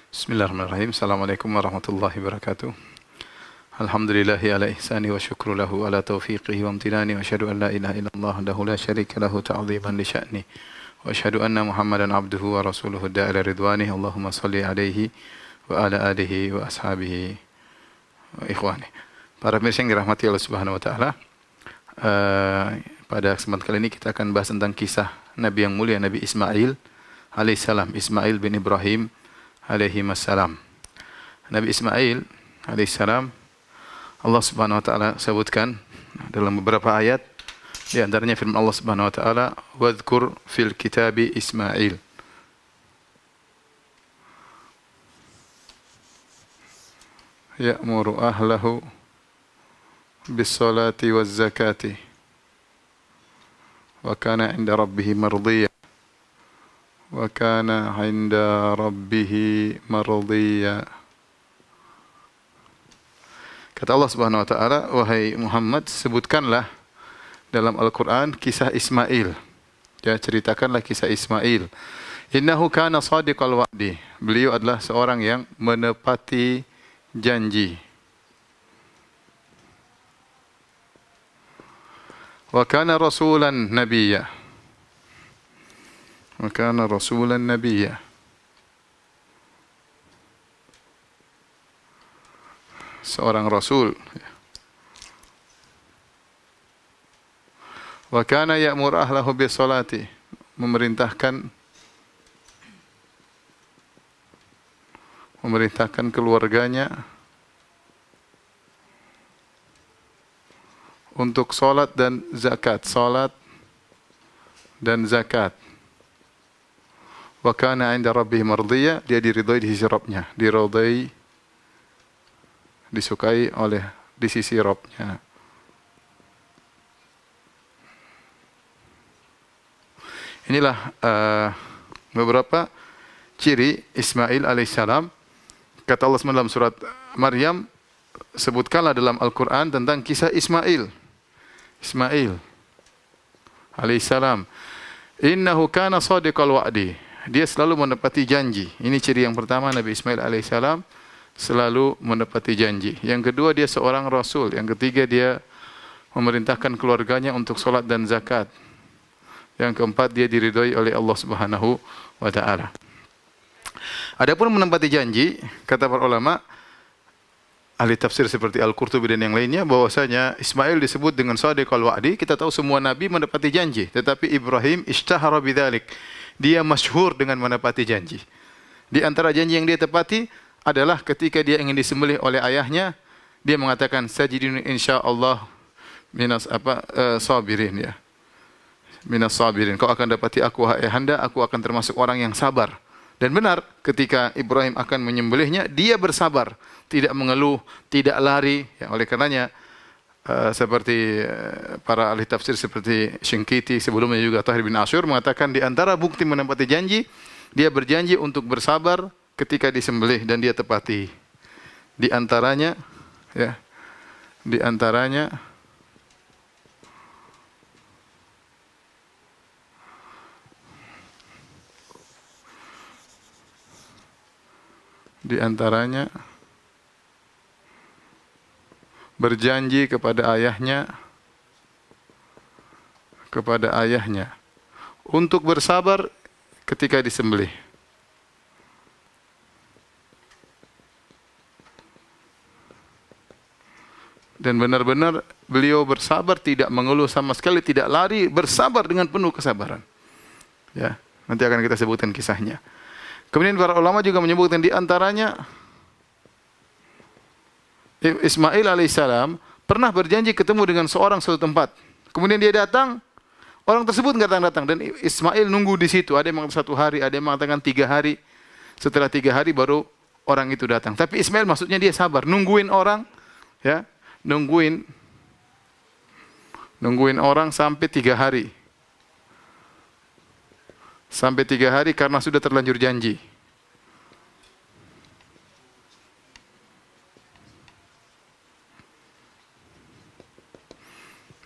Bismillahirrahmanirrahim. Assalamualaikum warahmatullahi wabarakatuh. Alhamdulillahi ala ihsani wa syukru lahu ala taufiqihi wa amtinani wa asyhadu an la ilaha illallah wahdahu la syarika lahu ta'ziman li sya'ni wa asyhadu anna Muhammadan abduhu wa rasuluhu da'ila ridwani. Allahumma salli alaihi wa ala alihi wa ashabihi wa ikhwani. Para pemirsa yang dirahmati Allah Subhanahu wa taala, pada kesempatan kali ini kita akan bahas tentang kisah Nabi yang mulia Nabi Ismail alaihissalam, Ismail bin Ibrahim alaihi wassalam. Nabi Ismail alaihissalam, Allah Subhanahu wa taala sebutkan dalam beberapa ayat, di antaranya firman Allah Subhanahu wa taala, "Wadhkur fil kitabi Ismail." Ya'muru ahlahu bis salati waz zakati wa kana 'inda rabbih mardiyya. Wa kana 'inda rabbih mardiyya. Kata Allah Subhanahu wa taala, wahai Muhammad, sebutkanlah dalam Al-Qur'an kisah Ismail. Ya, ceritakanlah kisah Ismail. Innahu kana shadiqal wa'di. Beliau adalah seorang yang menepati janji. Wa kana rasulan nabiyya. Wa kana rasulan nabiyya. Seorang rasul. Wa kana ya'mur ahlahu bis salati. Memerintahkan keluarganya untuk salat dan zakat, salat dan zakat. Wa kana 'inda rabbih mardiyya, dia diridhai di sisi Rabbnya, diridhai, disukai oleh di sisi Rabbnya. Inilah beberapa ciri Ismail alaihissalam. Kata Allah SWT dalam surat Maryam, sebutkanlah dalam Al-Quran tentang kisah Ismail. Ismail alaihissalam. Innahu kana shadiqal wa'di. Dia selalu menepati janji. Ini ciri yang pertama, Nabi Ismail alaihissalam selalu menepati janji. Yang kedua, dia seorang rasul. Yang ketiga, dia memerintahkan keluarganya untuk salat dan zakat. Yang keempat, dia diridhai oleh Allah Subhanahu wa taala. Adapun menepati janji, kata para ulama, ahli tafsir seperti Al-Qurtubi dan yang lainnya, bahwasanya Ismail disebut dengan shadiqal wa'di. Kita tahu semua nabi menepati janji, tetapi Ibrahim ishtahara bidzalik. Dia masyhur dengan menepati janji. Di antara janji yang dia tepati adalah ketika dia ingin disembelih oleh ayahnya, dia mengatakan sajidun insyaallah sabirin, ya. Minas sabirin. Kau akan dapati aku, wahai ayahanda, aku akan termasuk orang yang sabar. Dan benar, ketika Ibrahim akan menyembelihnya, dia bersabar, tidak mengeluh, tidak lari. Ya, oleh karenanya, seperti para ahli tafsir seperti Syinqiti, sebelumnya juga Tahir bin Asyur mengatakan di antara bukti menepati janji, dia berjanji untuk bersabar ketika disembelih dan dia tepati. Di antaranya, ya, di antaranya berjanji kepada ayahnya untuk bersabar ketika disembelih. Dan benar-benar beliau bersabar, tidak mengeluh sama sekali, tidak lari, bersabar dengan penuh kesabaran. Ya, nanti akan kita sebutkan kisahnya. Kemudian para ulama juga menyebutkan di antaranya Ismail alaihissalam pernah berjanji ketemu dengan seorang suatu tempat. Kemudian dia datang, orang tersebut nggak datang dan Ismail nunggu di situ. Ada yang mengatakan 1 hari, ada yang mengatakan 3 hari. Setelah 3 hari baru orang itu datang. Tapi Ismail maksudnya dia sabar, nungguin orang, ya, nungguin orang sampai 3 hari. Sampai 3 hari karena sudah terlanjur janji.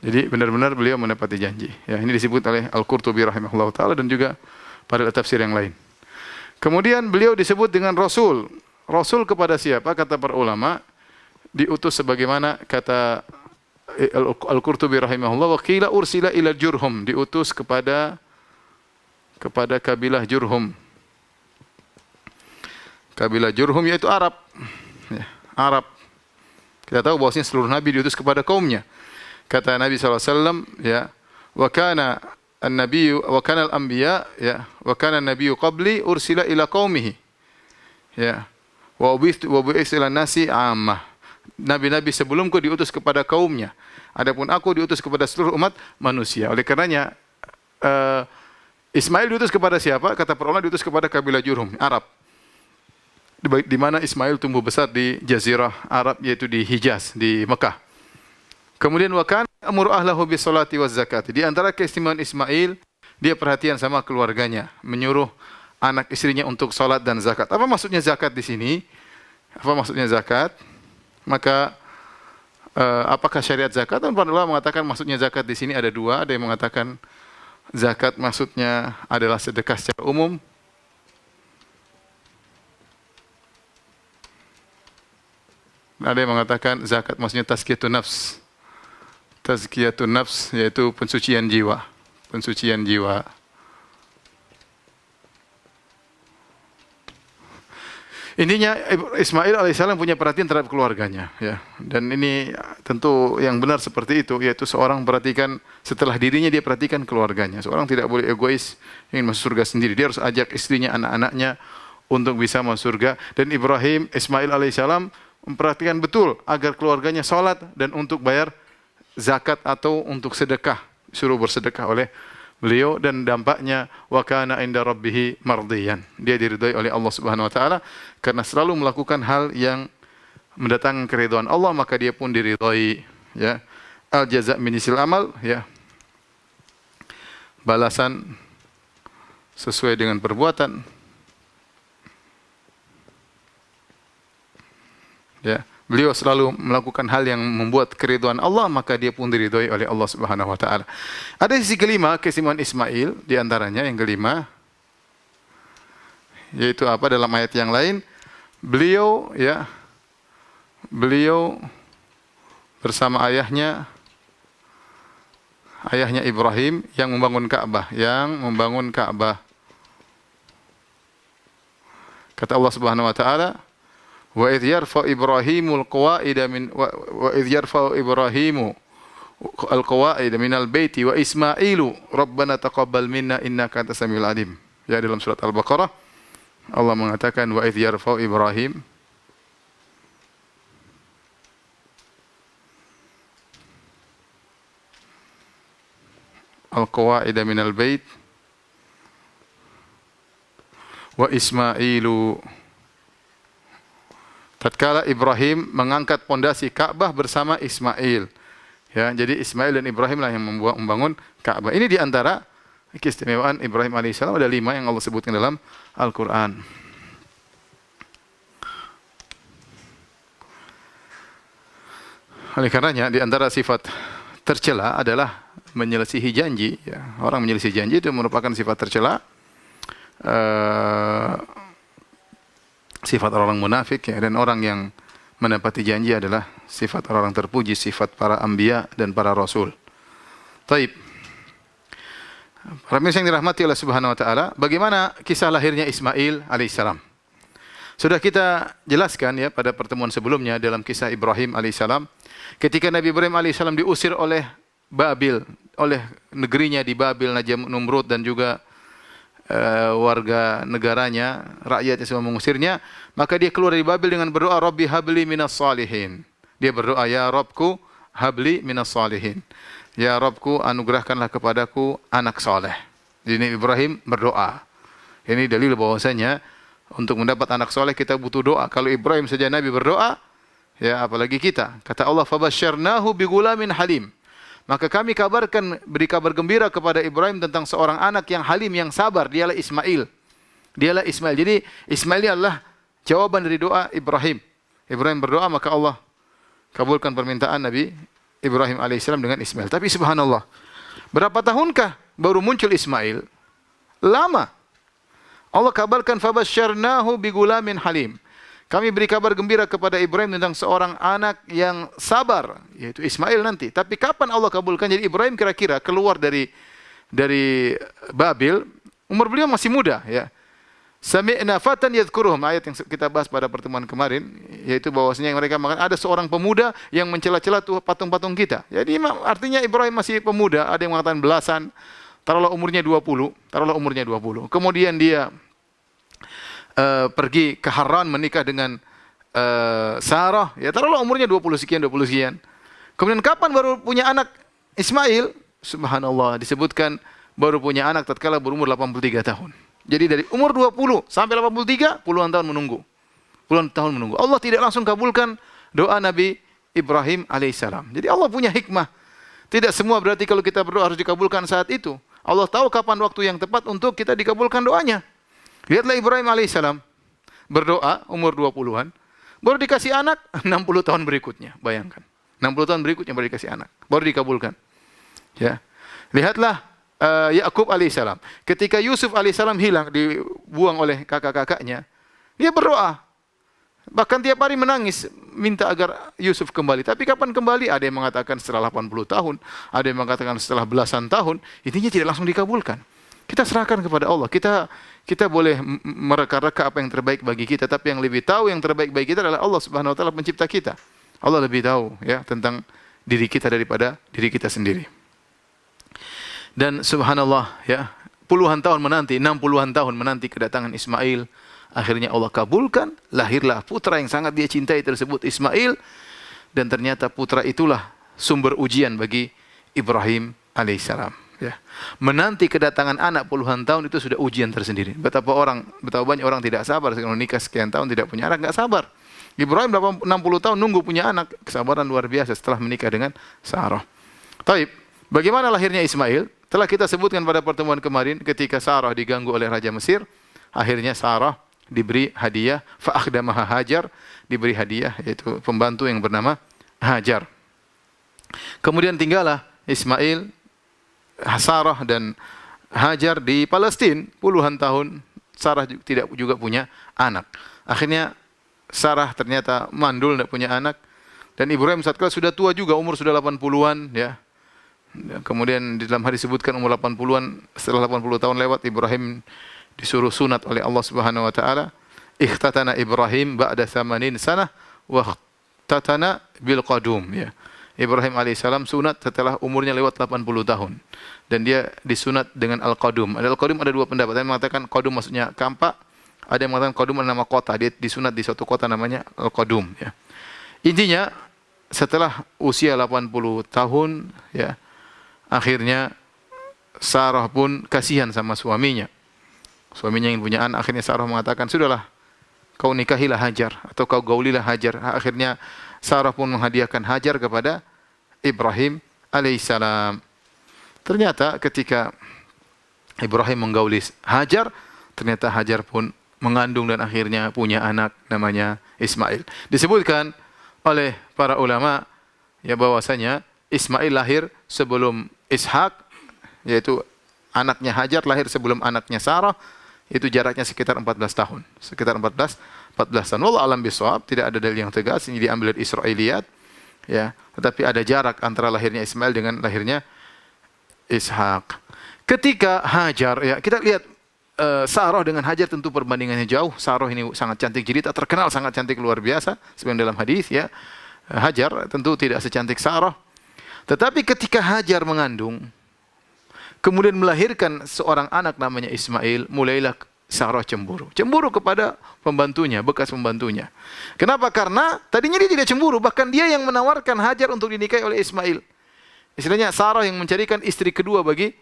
Jadi benar-benar beliau menepati janji. Ya, ini disebut oleh Al-Qurtubi rahimahullah taala dan juga pada tafsir yang lain. Kemudian beliau disebut dengan Rasul. Rasul kepada siapa? Kata para ulama, diutus sebagaimana kata Al-Qurtubi rahimahullah, wa qila ursila ila Jurhum, diutus kepada kabilah Jurhum. Kabilah Jurhum yaitu Arab. Ya, Arab. Kita tahu bahwasanya seluruh nabi diutus kepada kaumnya. Kata Nabi SAW, ya, wa kana an-nabiyyu wa kana al-anbiya, ya, wa kana an-nabiyyu qabli ursila ila qaumihi. Ya. Wa bu'itsu ila nasi 'ammah. Nabi-nabi sebelumku diutus kepada kaumnya. Adapun aku diutus kepada seluruh umat manusia. Oleh karenanya Ismail diutus kepada siapa? Kata para ulama diutus kepada kabilah Jurhum, Arab. Di mana Ismail tumbuh besar di Jazirah Arab, yaitu di Hijaz, di Mekah. Kemudian wa kana amuru ahlahu bis salati waz zakat. Di antara keistimewaan Ismail, dia perhatian sama keluarganya, menyuruh anak istrinya untuk salat dan zakat. Apa maksudnya zakat di sini? Apa maksudnya zakat? Maka apakah syariat zakat? Dan para ulama mengatakan maksudnya zakat di sini ada dua. Ada yang mengatakan zakat maksudnya adalah sedekah secara umum. Ada yang mengatakan zakat maksudnya tazkiyatun nafs. Tazkiyatun nafs yaitu pensucian jiwa. Pensucian jiwa. Intinya Ismail alaihissalam punya perhatian terhadap keluarganya, ya. Dan ini tentu yang benar seperti itu, yaitu seorang perhatikan setelah dirinya, dia perhatikan keluarganya. Seorang tidak boleh egois ingin masuk surga sendiri. Dia harus ajak istrinya, anak-anaknya untuk bisa masuk surga. Dan Ismail alaihissalam memperhatikan betul agar keluarganya salat dan untuk bayar zakat atau untuk sedekah, suruh bersedekah oleh beliau, dan dampaknya wa kana inda rabbih mardiyan. Dia diridhai oleh Allah Subhanahu wa taala karena selalu melakukan hal yang mendatangkan keridhaan Allah, maka dia pun diridhai, ya. Al jaza' min jinsil amal, ya. Balasan sesuai dengan perbuatan. Ya. Beliau selalu melakukan hal yang membuat keridhaan Allah, maka dia pun diridhai oleh Allah Subhanahu wa taala. Ada sisi kelima keistimewaan Ismail, di antaranya yang kelima, yaitu apa? Dalam ayat yang lain, beliau bersama ayahnya Ibrahim yang membangun Ka'bah, Kata Allah Subhanahu wa taala, wa idh yarfa Ibrahimul qawaida minal baiti wa Ismailu rabbana taqabbal minna innaka antas samiul alim. Ya, dalam surat Al-Baqarah Allah mengatakan wa idh yarfa Ibrahim al-qawaida minal bait wa Ismailu, tatkala Ibrahim mengangkat pondasi Ka'bah bersama Ismail. Ya, jadi Ismail dan Ibrahim lah yang membangun Ka'bah. Ini di antara keistimewaan Ibrahim alaihissalam. Ada 5 yang Allah sebutkan dalam Al-Quran. Oleh karenanya di antara sifat tercela adalah menyelisihi janji. Ya, orang menyelisihi janji itu merupakan sifat tercela. Sifat orang munafik, ya, dan orang yang menepati janji adalah sifat orang terpuji, sifat para anbiya dan para rasul. Taib. Para yang dirahmati oleh Subhanahu wa taala, bagaimana kisah lahirnya Ismail alaihissalam? Sudah kita jelaskan, ya, pada pertemuan sebelumnya dalam kisah Ibrahim alaihissalam, ketika Nabi Ibrahim alaihissalam diusir oleh Babil, oleh negerinya di Babil, Najam Numrud dan juga warga negaranya, rakyatnya semua mengusirnya, maka dia keluar dari Babil dengan berdoa, Rabbi habli minas salihin. Dia berdoa, ya Rabbku habli minas salihin. Ya Rabbku anugerahkanlah kepadaku anak saleh. Jadi Ibrahim berdoa. Ini dalil bahwasanya untuk mendapat anak saleh kita butuh doa. Kalau Ibrahim saja Nabi berdoa, ya apalagi kita. Kata Allah, fabasyarnahu bigulamin halim. Maka kami beri kabar gembira kepada Ibrahim tentang seorang anak yang halim, yang sabar. Dialah Ismail. Jadi Ismail ini adalah jawaban dari doa Ibrahim. Ibrahim berdoa, maka Allah kabulkan permintaan Nabi Ibrahim alaihissalam dengan Ismail. Tapi subhanallah, berapa tahunkah baru muncul Ismail? Lama. Allah kabarkan fabasyarnahu bigulamin halim. Kami beri kabar gembira kepada Ibrahim tentang seorang anak yang sabar, yaitu Ismail nanti. Tapi kapan Allah kabulkan? Jadi Ibrahim kira-kira keluar dari Babil, umur beliau masih muda, ya. Sami'na fatan yadhkuruhum, ayat yang kita bahas pada pertemuan kemarin, yaitu bahwasanya mereka mengatakan ada seorang pemuda yang mencela-cela tuh patung-patung kita. Jadi artinya Ibrahim masih pemuda, ada yang mengatakan belasan, taruhlah umurnya 20, Kemudian dia pergi ke Haran menikah dengan Sarah, ya taruhlah umurnya 20 sekian. Kemudian kapan baru punya anak Ismail? Subhanallah, disebutkan baru punya anak tatkala berumur 83 tahun. Jadi dari umur 20 sampai 83, puluhan tahun menunggu. Allah tidak langsung kabulkan doa Nabi Ibrahim alaihissalam. Jadi Allah punya hikmah. Tidak semua berarti kalau kita berdoa harus dikabulkan saat itu. Allah tahu kapan waktu yang tepat untuk kita dikabulkan doanya. Lihatlah Ibrahim alaihissalam berdoa umur 20-an, baru dikasih anak 60 tahun berikutnya. Bayangkan. 60 tahun berikutnya baru dikasih anak, baru dikabulkan. Ya. Lihatlah Yakub alaihissalam. Ketika Yusuf alaihissalam hilang, dibuang oleh kakak-kakaknya, dia berdoa. Bahkan tiap hari menangis, minta agar Yusuf kembali. Tapi kapan kembali? Ada yang mengatakan setelah 80 tahun, ada yang mengatakan setelah belasan tahun. Intinya tidak langsung dikabulkan. Kita serahkan kepada Allah. Kita boleh mereka-reka apa yang terbaik bagi kita, tapi yang lebih tahu yang terbaik bagi kita adalah Allah Subhanahu wa taala, pencipta kita. Allah lebih tahu ya tentang diri kita daripada diri kita sendiri. Dan subhanallah ya, puluhan tahun menanti, 60-an tahun menanti kedatangan Ismail, akhirnya Allah kabulkan, lahirlah putra yang sangat dia cintai tersebut, Ismail, dan ternyata putra itulah sumber ujian bagi Ibrahim alaihissalam. Ya. Menanti kedatangan anak puluhan tahun itu sudah ujian tersendiri. Betapa banyak orang tidak sabar kalau nikah sekian tahun tidak punya anak, enggak sabar. Ibrahim 60 tahun nunggu punya anak, kesabaran luar biasa setelah menikah dengan Sarah. Taib, bagaimana lahirnya Ismail? Telah kita sebutkan pada pertemuan kemarin ketika Sarah diganggu oleh Raja Mesir, akhirnya Sarah diberi hadiah, fa'akhdamaha Hajar, diberi hadiah yaitu pembantu yang bernama Hajar. Kemudian tinggallah Ismail, Sarah dan Hajar di Palestina puluhan tahun. Sarah tidak juga punya anak. Akhirnya Sarah ternyata mandul, tidak punya anak. Dan Ibrahim saat itu sudah tua juga, umur sudah 80-an ya. Kemudian di dalam hadis disebutkan umur 80-an, setelah 80 tahun lewat Ibrahim disuruh sunat oleh Allah Subhanahu wa taala. Ikhtatana Ibrahim ba'da 80 sanah wa ikhtatana bil qadum ya. Ibrahim alaihissalam sunat setelah umurnya lewat 80 tahun. Dan dia disunat dengan al-qadum. Al-qadum ada dua pendapat. Ada yang mengatakan qadum maksudnya kampak, ada yang mengatakan qadum adalah nama kota. Dia disunat di suatu kota namanya al-qadum ya. Intinya setelah usia 80 tahun ya, akhirnya Sarah pun kasihan sama suaminya. Suaminya yang punya anak, akhirnya Sarah mengatakan, "Sudahlah, kau nikahilah Hajar atau kau gaulilah Hajar." Akhirnya Sarah pun menghadiahkan Hajar kepada Ibrahim alaihissalam. Ternyata ketika Ibrahim menggauli Hajar, ternyata Hajar pun mengandung dan akhirnya punya anak namanya Ismail. Disebutkan oleh para ulama ya bahwasanya Ismail lahir sebelum Ishak, yaitu anaknya Hajar lahir sebelum anaknya Sarah, itu jaraknya sekitar 14 tahun. Sekitar 14 tahun. Wallahu alam bisawab, tidak ada dalil yang tegas, ini diambil dari Israiliyat ya, tetapi ada jarak antara lahirnya Ismail dengan lahirnya Ishak. Ketika Hajar ya, kita lihat Sarah dengan Hajar tentu perbandingannya jauh. Sarah ini sangat cantik jelita, terkenal sangat cantik luar biasa seperti dalam hadis ya. Hajar tentu tidak secantik Sarah. Tetapi ketika Hajar mengandung, kemudian melahirkan seorang anak namanya Ismail, mulailah Sarah cemburu. Cemburu kepada pembantunya, bekas pembantunya. Kenapa? Karena tadinya dia tidak cemburu, bahkan dia yang menawarkan Hajar untuk dinikahi oleh Ismail. Istilahnya Sarah yang mencarikan istri kedua bagi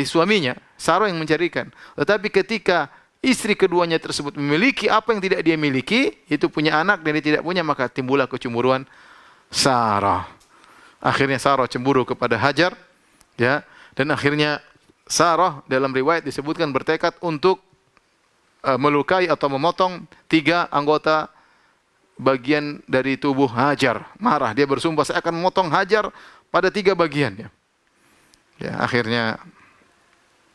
suaminya. Sarah yang mencarikan. Tetapi ketika istri keduanya tersebut memiliki apa yang tidak dia miliki, itu punya anak dan dia tidak punya, maka timbullah kecemburuan Sarah. Akhirnya Sarah cemburu kepada Hajar, ya, dan akhirnya Sarah dalam riwayat disebutkan bertekad untuk melukai atau memotong 3 anggota bagian dari tubuh Hajar. Marah, dia bersumpah saya akan memotong Hajar pada 3 bagian. Ya, akhirnya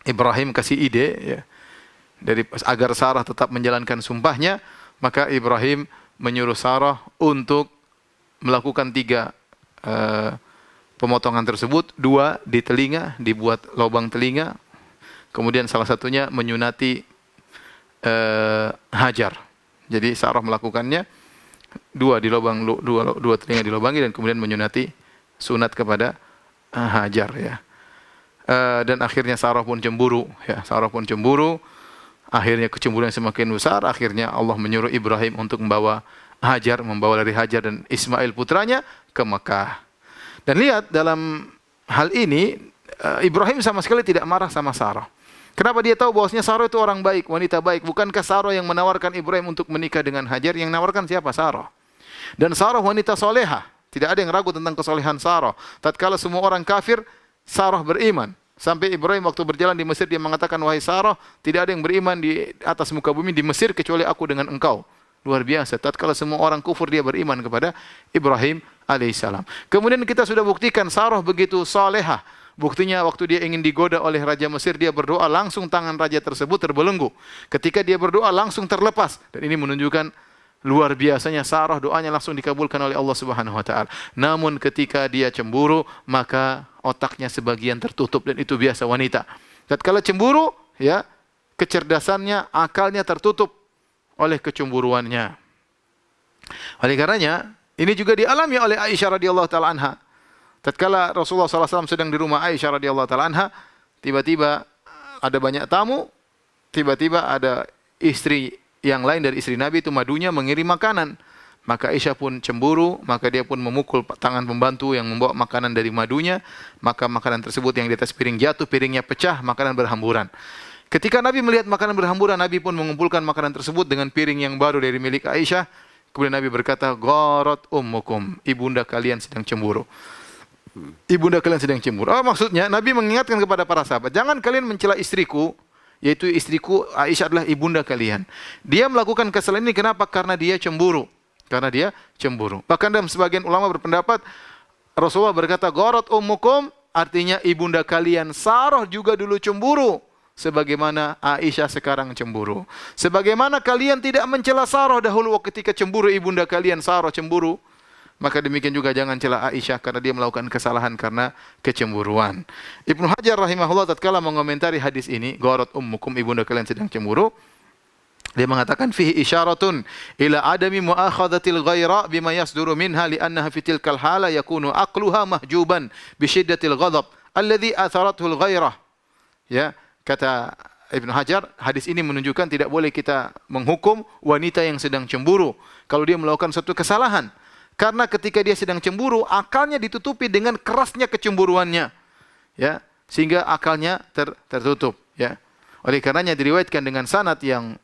Ibrahim kasih ide, ya, agar Sarah tetap menjalankan sumpahnya, maka Ibrahim menyuruh Sarah untuk melakukan 3 pemotongan tersebut. 2 di telinga, dibuat lubang telinga. Kemudian salah satunya menyunati Hajar. Jadi Sarah melakukannya 2 di lubang, 2 telinga dilubangi, dan kemudian menyunati sunat kepada Hajar, ya. Dan akhirnya Sarah pun cemburu, ya. Sarah pun cemburu. Akhirnya kecemburuan semakin besar. Akhirnya Allah menyuruh Ibrahim untuk membawa dari Hajar dan Ismail putranya ke Mekah. Dan lihat dalam hal ini Ibrahim sama sekali tidak marah sama Sarah. Kenapa? Dia tahu bahwasanya Sarah itu orang baik, wanita baik. Bukankah Sarah yang menawarkan Ibrahim untuk menikah dengan Hajar? Yang menawarkan siapa? Sarah. Dan Sarah wanita soleha. Tidak ada yang ragu tentang kesolehan Sarah. Tatkala semua orang kafir, Sarah beriman. Sampai Ibrahim waktu berjalan di Mesir, dia mengatakan, wahai Sarah, tidak ada yang beriman di atas muka bumi di Mesir kecuali aku dengan engkau. Luar biasa. Tatkala semua orang kufur, dia beriman kepada Ibrahim alaihissalam. Kemudian kita sudah buktikan Sarah begitu soleha. Buktinya waktu dia ingin digoda oleh Raja Mesir, dia berdoa, langsung tangan raja tersebut terbelenggu. Ketika dia berdoa, langsung terlepas. Dan ini menunjukkan luar biasanya Sarah, doanya langsung dikabulkan oleh Allah Subhanahu wa taala. Namun ketika dia cemburu, maka otaknya sebagian tertutup, dan itu biasa wanita. Tatkala cemburu, ya, kecerdasannya, akalnya tertutup oleh kecemburuannya. Oleh karenanya, ini juga dialami oleh Aisyah radhiyallahu taala anha. Tatkala Rasulullah SAW sedang di rumah Aisyah radhiyallahu taala anha, tiba-tiba ada banyak tamu, tiba-tiba ada istri yang lain dari istri Nabi itu madunya mengirim makanan. Maka Aisyah pun cemburu, maka dia pun memukul tangan pembantu yang membawa makanan dari madunya, maka makanan tersebut yang di atas piring jatuh, piringnya pecah, makanan berhamburan. Ketika Nabi melihat makanan berhamburan, Nabi pun mengumpulkan makanan tersebut dengan piring yang baru dari milik Aisyah. Kemudian Nabi berkata, gharat ummukum, ibunda kalian sedang cemburu. Ibunda kalian sedang cemburu. Maksudnya Nabi mengingatkan kepada para sahabat, jangan kalian mencela istriku, yaitu istriku Aisyah adalah ibunda kalian. Dia melakukan kesalahan ini kenapa? Karena dia cemburu. Karena dia cemburu. Bahkan dalam sebagian ulama berpendapat, Rasulullah berkata, gharat ummukum, artinya ibunda kalian Sarah juga dulu cemburu, sebagaimana Aisyah sekarang cemburu. Sebagaimana kalian tidak mencela Sarah dahulu ketika cemburu ibunda kalian Sarah cemburu, maka demikian juga jangan cela Aisyah karena dia melakukan kesalahan karena kecemburuan. Ibnu Hajar rahimahullah tatkala mengomentari hadis ini, gharat ummukum, ibunda kalian sedang cemburu, dia mengatakan fihi isyaratun ila adami muakhadhatil ghaira bima yasduru minha li'annaha fi tilkal hala yakunu aqluha mahjuban bi syiddatil ghadab alladhi atharathu al ghairah. Ya, kata Ibnu Hajar, hadis ini menunjukkan tidak boleh kita menghukum wanita yang sedang cemburu kalau dia melakukan suatu kesalahan. Karena ketika dia sedang cemburu, akalnya ditutupi dengan kerasnya kecemburuannya, ya, sehingga akalnya tertutup, ya. Oleh karenanya diriwayatkan dengan sanad yang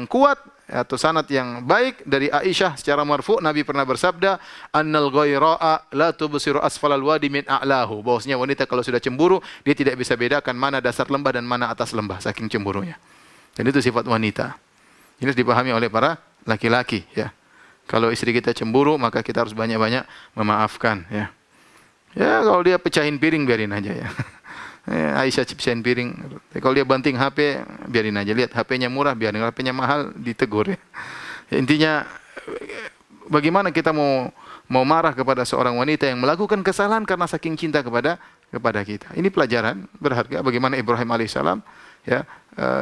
kuat atau sanad yang baik dari Aisyah secara marfu', Nabi pernah bersabda, annal ghaira'a la tubsiru asfalal wadi min a'lahu. Bahwasanya wanita kalau sudah cemburu, dia tidak bisa bedakan mana dasar lembah dan mana atas lembah saking cemburunya. Dan itu sifat wanita. Ini harus dipahami oleh para laki-laki, ya. Kalau istri kita cemburu, maka kita harus banyak-banyak memaafkan, ya. Ya, kalau dia pecahin piring, biarin aja, ya. Aisyah pecahin piring. Kalau dia banting HP, biarin aja. Lihat HP-nya murah, biarin. Kalau HP-nya mahal, ditegur, ya. Intinya, bagaimana kita mau marah kepada seorang wanita yang melakukan kesalahan karena saking cinta kepada kita. Ini pelajaran berharga bagaimana Ibrahim alaihissalam, ya,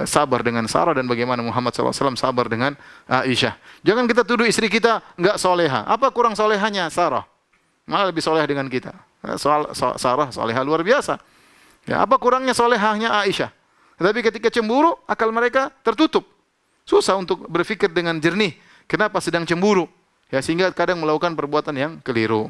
sabar dengan Sarah, dan bagaimana Muhammad SAW sabar dengan Aisyah. Jangan kita tuduh istri kita enggak soleha. Apa kurang solehanya Sarah? Malah lebih soleh dengan kita. Sarah soleha luar biasa. Ya, apa kurangnya solehahnya Aisyah? Tetapi ketika cemburu, akal mereka tertutup. Susah untuk berpikir dengan jernih. Kenapa sedang cemburu? Ya, sehingga kadang melakukan perbuatan yang keliru.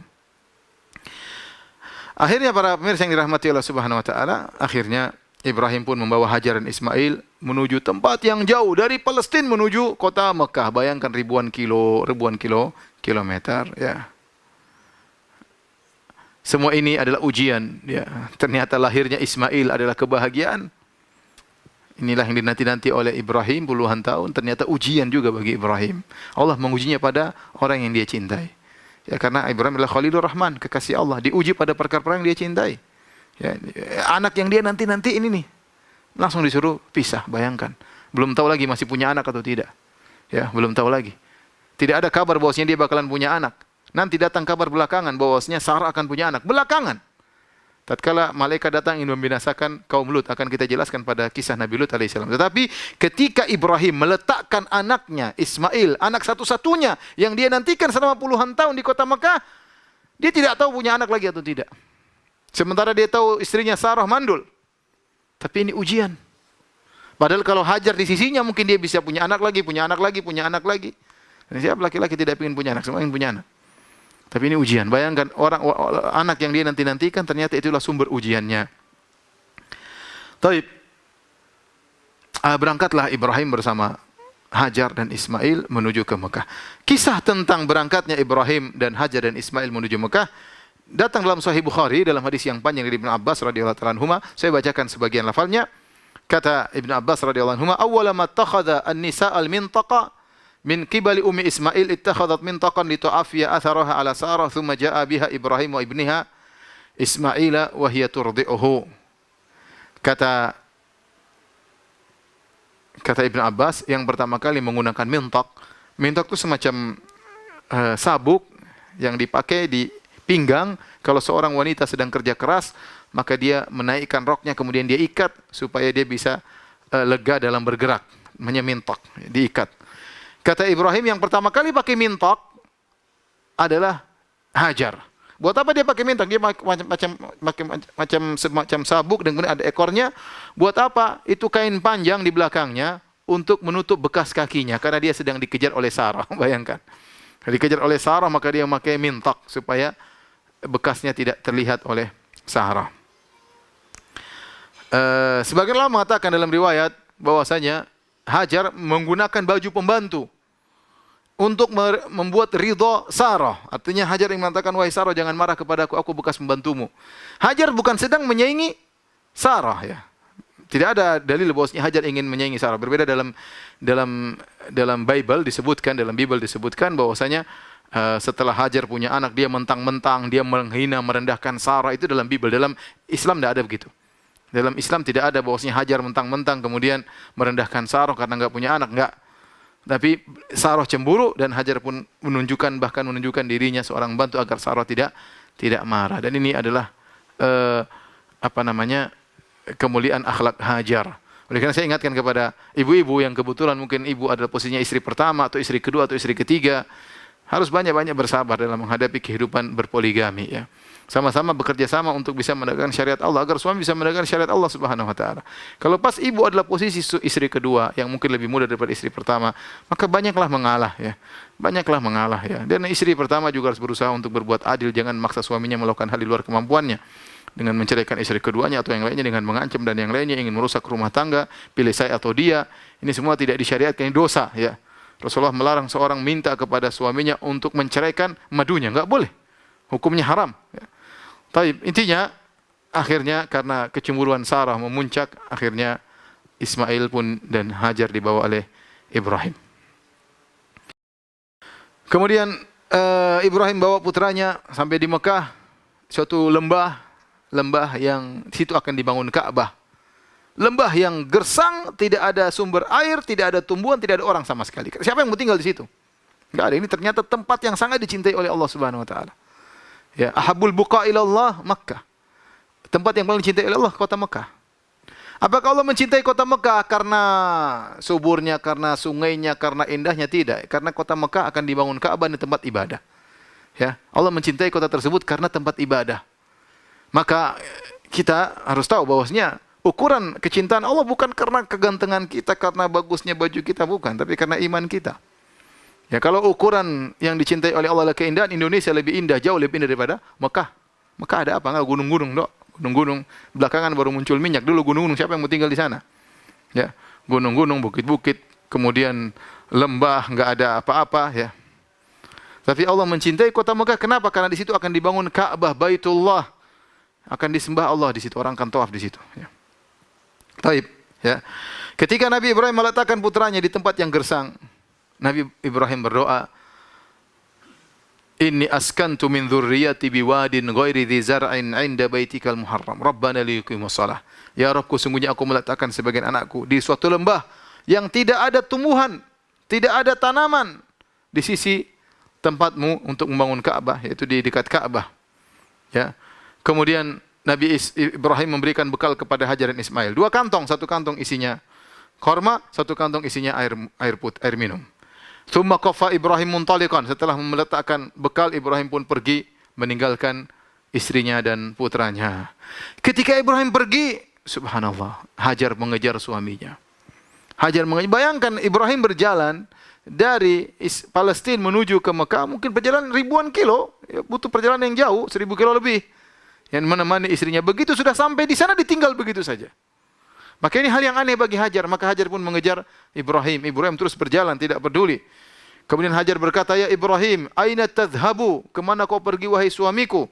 Akhirnya para pemirsa yang dirahmati Allah Subhanahu wa taala, akhirnya Ibrahim pun membawa Hajar dan Ismail menuju tempat yang jauh dari Palestina menuju kota Mekah. Bayangkan ribuan kilometer, ya. Semua ini adalah ujian, ya. Ternyata lahirnya Ismail adalah kebahagiaan. Inilah yang dinanti-nanti oleh Ibrahim puluhan tahun, ternyata ujian juga bagi Ibrahim. Allah mengujinya pada orang yang dia cintai. Ya, karena Ibrahim adalah Khalilur Rahman, kekasih Allah, diuji pada perkara-perkara yang dia cintai. Ya, anak yang dia nanti ini nih, langsung disuruh pisah, bayangkan. Belum tahu lagi masih punya anak atau tidak. Ya, belum tahu lagi. Tidak ada kabar bahwasanya dia bakalan punya anak. Nanti datang kabar belakangan bahwasanya Sarah akan punya anak. Belakangan. Tatkala malaikat datang ingin membinasakan kaum Lut, akan kita jelaskan pada kisah Nabi Lut alaihissalam. Tetapi ketika Ibrahim meletakkan anaknya Ismail, anak satu-satunya yang dia nantikan selama puluhan tahun di kota Mekah, dia tidak tahu punya anak lagi atau tidak. Sementara dia tahu istrinya Sarah mandul. Tapi ini ujian. Padahal kalau Hajar di sisinya mungkin dia bisa punya anak lagi, punya anak lagi, punya anak lagi. Dan siapa laki-laki tidak ingin punya anak, semua ingin punya anak. Tapi ini ujian. Bayangkan anak yang dia nantikan ternyata itulah sumber ujiannya. Taib. Berangkatlah Ibrahim bersama Hajar dan Ismail menuju ke Mekah. Kisah tentang berangkatnya Ibrahim dan Hajar dan Ismail menuju Mekah datang dalam Sahih Bukhari dalam hadis yang panjang dari Ibnu Abbas radhiyallahu ta'ala anhuma. Saya bacakan sebagian lafalnya. Kata Ibnu Abbas radhiyallahu anhuma, "Awwala ma takhadha an-nisa' al-mintaqa min qibali ummi Ismail ittakhadhat mintaqan li tu'afiya atharaha ala Sarah thumma jaa'a biha Ibrahim wa ibniha Ismaila wa hiya turdi'uhu." Kata Ibnu Abbas, yang pertama kali menggunakan mintak. Mintak itu semacam sabuk yang dipakai di pinggang kalau seorang wanita sedang kerja keras, maka dia menaikkan roknya kemudian dia ikat supaya dia bisa lega dalam bergerak. Namanya mintak, diikat. Kata Ibrahim yang pertama kali pakai mintak adalah Hajar. Buat apa dia pakai mintak? Dia macam sabuk dan kemudian ada ekornya. Buat apa? Itu kain panjang di belakangnya untuk menutup bekas kakinya karena dia sedang dikejar oleh Sarah. Bayangkan. Dikejar oleh Sarah maka dia memakai mintak supaya bekasnya tidak terlihat oleh Sarah. Sebagian ulama mengatakan dalam riwayat bahwasanya Hajar menggunakan baju pembantu untuk membuat ridho Sarah. Artinya Hajar yang mengatakan, "Wahai Sarah, jangan marah kepadaku, aku bekas pembantumu." Hajar bukan sedang menyaingi Sarah, ya. Tidak ada dalil bahwasanya Hajar ingin menyaingi Sarah. Berbeda dalam Bible disebutkan bahwasanya setelah Hajar punya anak dia mentang-mentang dia menghina merendahkan Sarah. Itu dalam Bible. Dalam Islam tidak ada begitu. Dalam Islam tidak ada bahwasanya Hajar mentang-mentang kemudian merendahkan Sarah karena enggak punya anak, enggak. Tapi Sarah cemburu dan Hajar pun bahkan menunjukkan dirinya seorang bantu agar Sarah tidak marah. Dan ini adalah kemuliaan akhlak Hajar. Oleh karena saya ingatkan kepada ibu-ibu yang kebetulan mungkin ibu adalah posisinya istri pertama atau istri kedua atau istri ketiga, harus banyak-banyak bersabar dalam menghadapi kehidupan berpoligami, ya. Sama-sama bekerja sama untuk bisa menegakkan syariat Allah agar suami bisa menegakkan syariat Allah Subhanahu wa taala. Kalau pas ibu adalah posisi istri kedua yang mungkin lebih muda daripada istri pertama, maka banyaklah mengalah, ya. Banyaklah mengalah, ya. Dan istri pertama juga harus berusaha untuk berbuat adil, jangan memaksa suaminya melakukan hal di luar kemampuannya dengan menceraikan istri keduanya atau yang lainnya dengan mengancam dan yang lainnya ingin merusak rumah tangga, pilih saya atau dia. Ini semua tidak disyariatkan, ini dosa, ya. Rasulullah melarang seorang minta kepada suaminya untuk menceraikan madunya, enggak boleh. Hukumnya haram, ya. Taib, intinya akhirnya karena kecemburuan Sarah memuncak, akhirnya Ismail pun dan Hajar dibawa oleh Ibrahim. Kemudian Ibrahim bawa putranya sampai di Mekah, suatu lembah yang di situ akan dibangun Ka'bah. Lembah yang gersang, tidak ada sumber air, tidak ada tumbuhan, tidak ada orang sama sekali. Siapa yang mau tinggal di situ? Enggak ada. Ini ternyata tempat yang sangat dicintai oleh Allah Subhanahu wa taala. Ya, ahabul buqa ilallah Makkah. Tempat yang paling dicintai oleh Allah kota Mekah. Apakah Allah mencintai kota Mekah karena suburnya, karena sungainya, karena indahnya? Tidak. Karena kota Mekah akan dibangun Ka'bah di tempat ibadah. Ya, Allah mencintai kota tersebut karena tempat ibadah. Maka kita harus tahu bahwasanya ukuran kecintaan Allah bukan karena kegantengan kita, karena bagusnya baju kita, bukan, tapi karena iman kita. Ya, kalau ukuran yang dicintai oleh Allah adalah keindahan, Indonesia lebih indah, jauh lebih indah daripada Mekah. Mekah ada apa? Enggak gunung-gunung, Dok. Gunung-gunung. Belakangan baru muncul minyak. Dulu gunung-gunung, siapa yang mau tinggal di sana? Ya, gunung-gunung, bukit-bukit, kemudian lembah, enggak ada apa-apa, ya. Tapi Allah mencintai kota Mekah. Kenapa? Karena di situ akan dibangun Ka'bah, Baitullah. Akan disembah Allah di situ, orang akan tawaf di situ, ya. Taib, ya. Ketika Nabi Ibrahim meletakkan putranya di tempat yang gersang, Nabi Ibrahim berdoa, "Inni askantu min dzurriyyati biwadin ghairi dzi zar'in 'inda baitikal muharram. Rabbana liyuqimus shalah." Ya Rabbku, sungguhnya aku meletakkan sebagian anakku di suatu lembah yang tidak ada tumbuhan, tidak ada tanaman di sisi tempatmu untuk membangun Ka'bah, yaitu di dekat Ka'bah. Ya. Kemudian Nabi Ibrahim memberikan bekal kepada Hajar dan Ismail. 2 kantong, 1 kantong isinya korma, 1 kantong isinya air minum. Tsumma qafa Ibrahim muntaliqan. Setelah meletakkan bekal, Ibrahim pun pergi meninggalkan istrinya dan putranya. Ketika Ibrahim pergi, subhanallah, Hajar mengejar suaminya. Hajar mengejar. Bayangkan Ibrahim berjalan dari Palestina menuju ke Mekah, mungkin perjalanan ribuan kilo, ya, butuh perjalanan yang jauh, 1000 kilo lebih. Yang menemani istrinya. Begitu sudah sampai di sana ditinggal begitu saja. Maka ini hal yang aneh bagi Hajar. Maka Hajar pun mengejar Ibrahim. Ibrahim terus berjalan, tidak peduli. Kemudian Hajar berkata, "Ya Ibrahim, aina tadhhabu? Kemana kau pergi wahai suamiku?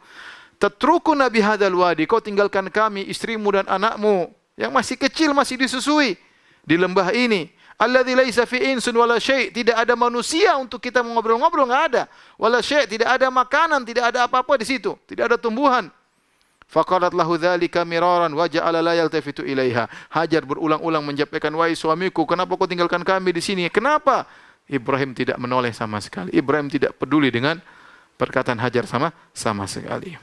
Tatrukuna bihadzal wadi, kau tinggalkan kami, istrimu dan anakmu yang masih kecil, masih disusui di lembah ini. Alladzi laisa fi insun wala syai', tidak ada manusia untuk kita ngobrol-ngobrol, enggak ada. Wala syai', tidak ada makanan, tidak ada apa-apa di situ, tidak ada tumbuhan." Faqalat lahu dzalika miraran wa ja'ala la yaltafitu ilaiha. Hajar berulang-ulang menyampaikan, "Wahai suamiku, kenapa kau tinggalkan kami di sini? Kenapa?" Ibrahim tidak menoleh sama sekali. Ibrahim tidak peduli dengan perkataan Hajar sama sekali.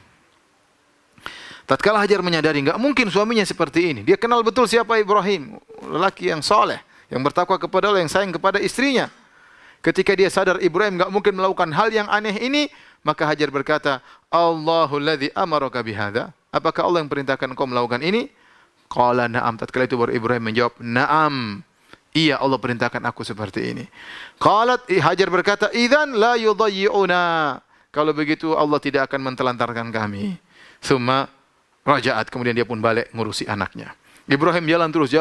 Tatkala Hajar menyadari enggak mungkin suaminya seperti ini. Dia kenal betul siapa Ibrahim, lelaki yang saleh, yang bertakwa kepada Allah, yang sayang kepada istrinya. Ketika dia sadar Ibrahim enggak mungkin melakukan hal yang aneh ini, maka Hajar berkata, "Allahul ladzi amaraka bihadza?" Apakah Allah yang perintahkan engkau melakukan ini? Qala na'am. Tatkala itu baru Ibrahim menjawab, "Na'am. Iya, Allah perintahkan aku seperti ini." Qalat, Hajar berkata, "Idzan la yudayyi'una." Kalau begitu Allah tidak akan mentelantarkan kami. Summa raja'at. Kemudian dia pun balik ngurusi anaknya. Ibrahim jalan terus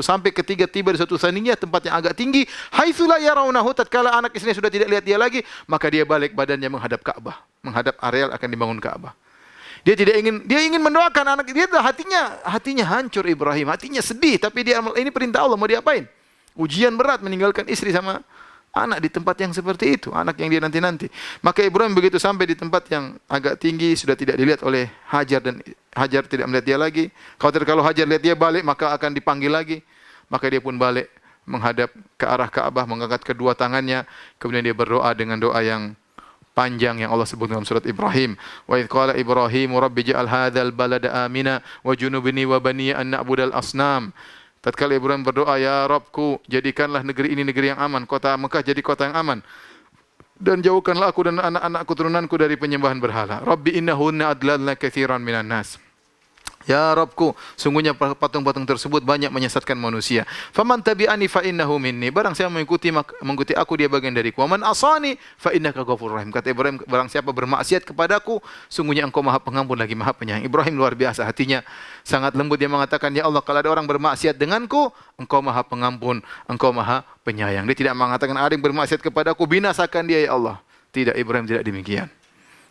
sampai ketiga tiba di suatu saningnya, tempat yang agak tinggi. Haitsu la yarawnahu, tatkala anak istrinya sudah tidak lihat dia lagi, maka dia balik badannya menghadap Ka'bah, menghadap areal akan dibangun Ka'bah. Dia ingin mendoakan anak dia, hatinya hancur Ibrahim, hatinya sedih, tapi ini perintah Allah, mau diapain? Ujian berat meninggalkan istri sama anak di tempat yang seperti itu, anak yang dia nanti-nanti. Maka Ibrahim begitu sampai di tempat yang agak tinggi, sudah tidak dilihat oleh Hajar dan Hajar tidak melihat dia lagi. Kalau Hajar lihat dia balik, maka akan dipanggil lagi. Maka dia pun balik menghadap ke arah Ka'bah, mengangkat kedua tangannya, kemudian dia berdoa dengan doa yang panjang yang Allah sebut dalam surat Ibrahim. Wa idz qala Ibrahim rabbi ij'al hadzal balada amina wa junubni wa bani an na'budal asnam. Tatkala Ibrahim berdoa, "Ya Rabbku, jadikanlah negeri ini negeri yang aman, kota Mekah jadi kota yang aman. Dan jauhkanlah aku dan anak-anakku turunanku dari penyembahan berhala. Rabbi innahunna adlalna katsiran minan nas." Ya Rabbku, sungguhnya patung-patung tersebut banyak menyesatkan manusia. Faman tabi'ani fa innahu minni. Barang siapa mengikuti aku, dia bagian dariku. Wa man asani fa innaka ghafurur rahim. Kata Ibrahim, barang siapa bermaksiat kepadaku, sungguhnya engkau Maha Pengampun lagi Maha Penyayang. Ibrahim luar biasa, hatinya sangat lembut. Dia mengatakan, "Ya Allah, kalau ada orang bermaksiat denganku, engkau Maha Pengampun, engkau Maha Penyayang." Dia tidak mengatakan ada yang bermaksiat kepadaku, binasakan dia ya Allah. Tidak, Ibrahim tidak demikian.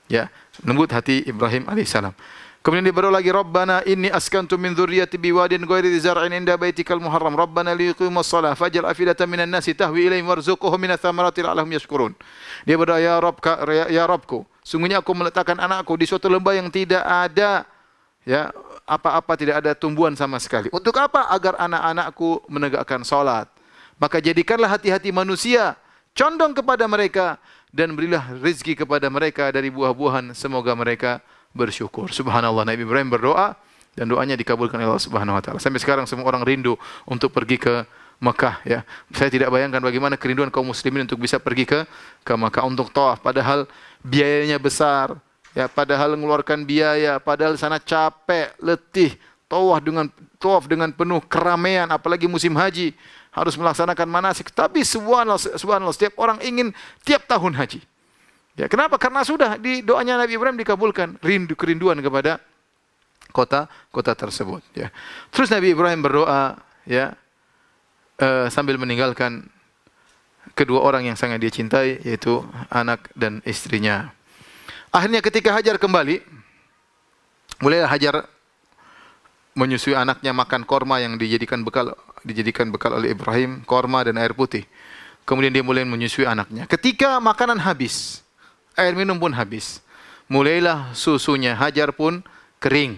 Ya, lembut hati Ibrahim alaihissalam. Kemudian dia berdoa lagi, "Rabbana inni askantu min dzurriyyati biwadin ghairi dzi zar'in inda baitikal muharram. Rabbana liyuqimus shalah faj'al afidatan minan nasi tahwi ilaihim warzuqhum minats thamarati la'allahum yashkurun." Dia berdoa, "Ya Rabb, ya Rabbku, sungguhnya aku meletakkan anakku di suatu lembah yang tidak ada apa-apa, tidak ada tumbuhan sama sekali. Untuk apa? Agar anak-anakku menegakkan salat. Maka jadikanlah hati-hati manusia condong kepada mereka dan berilah rezeki kepada mereka dari buah-buahan, semoga mereka bersyukur." Subhanallah, Nabi Ibrahim berdoa dan doanya dikabulkan oleh Allah Subhanahu wa taala. Sampai sekarang semua orang rindu untuk pergi ke Mekah, ya. Saya tidak bayangkan bagaimana kerinduan kaum muslimin untuk bisa pergi ke Mekah untuk tawaf, padahal biayanya besar, ya, padahal mengeluarkan biaya, padahal sana capek, letih, tawaf dengan penuh keramaian, apalagi musim haji harus melaksanakan manasik. Tapi subhanallah, setiap orang ingin tiap tahun haji. Ya, kenapa? Karena sudah di doanya Nabi Ibrahim dikabulkan, kerinduan kepada kota tersebut. Ya. Terus Nabi Ibrahim berdoa, ya, sambil meninggalkan kedua orang yang sangat dia cintai, yaitu anak dan istrinya. Akhirnya ketika Hajar kembali, mulailah Hajar menyusui anaknya, makan korma yang dijadikan bekal oleh Ibrahim, korma dan air putih. Kemudian dia mulai menyusui anaknya. Ketika makanan habis, air minum pun habis, mulailah susunya Hajar pun kering.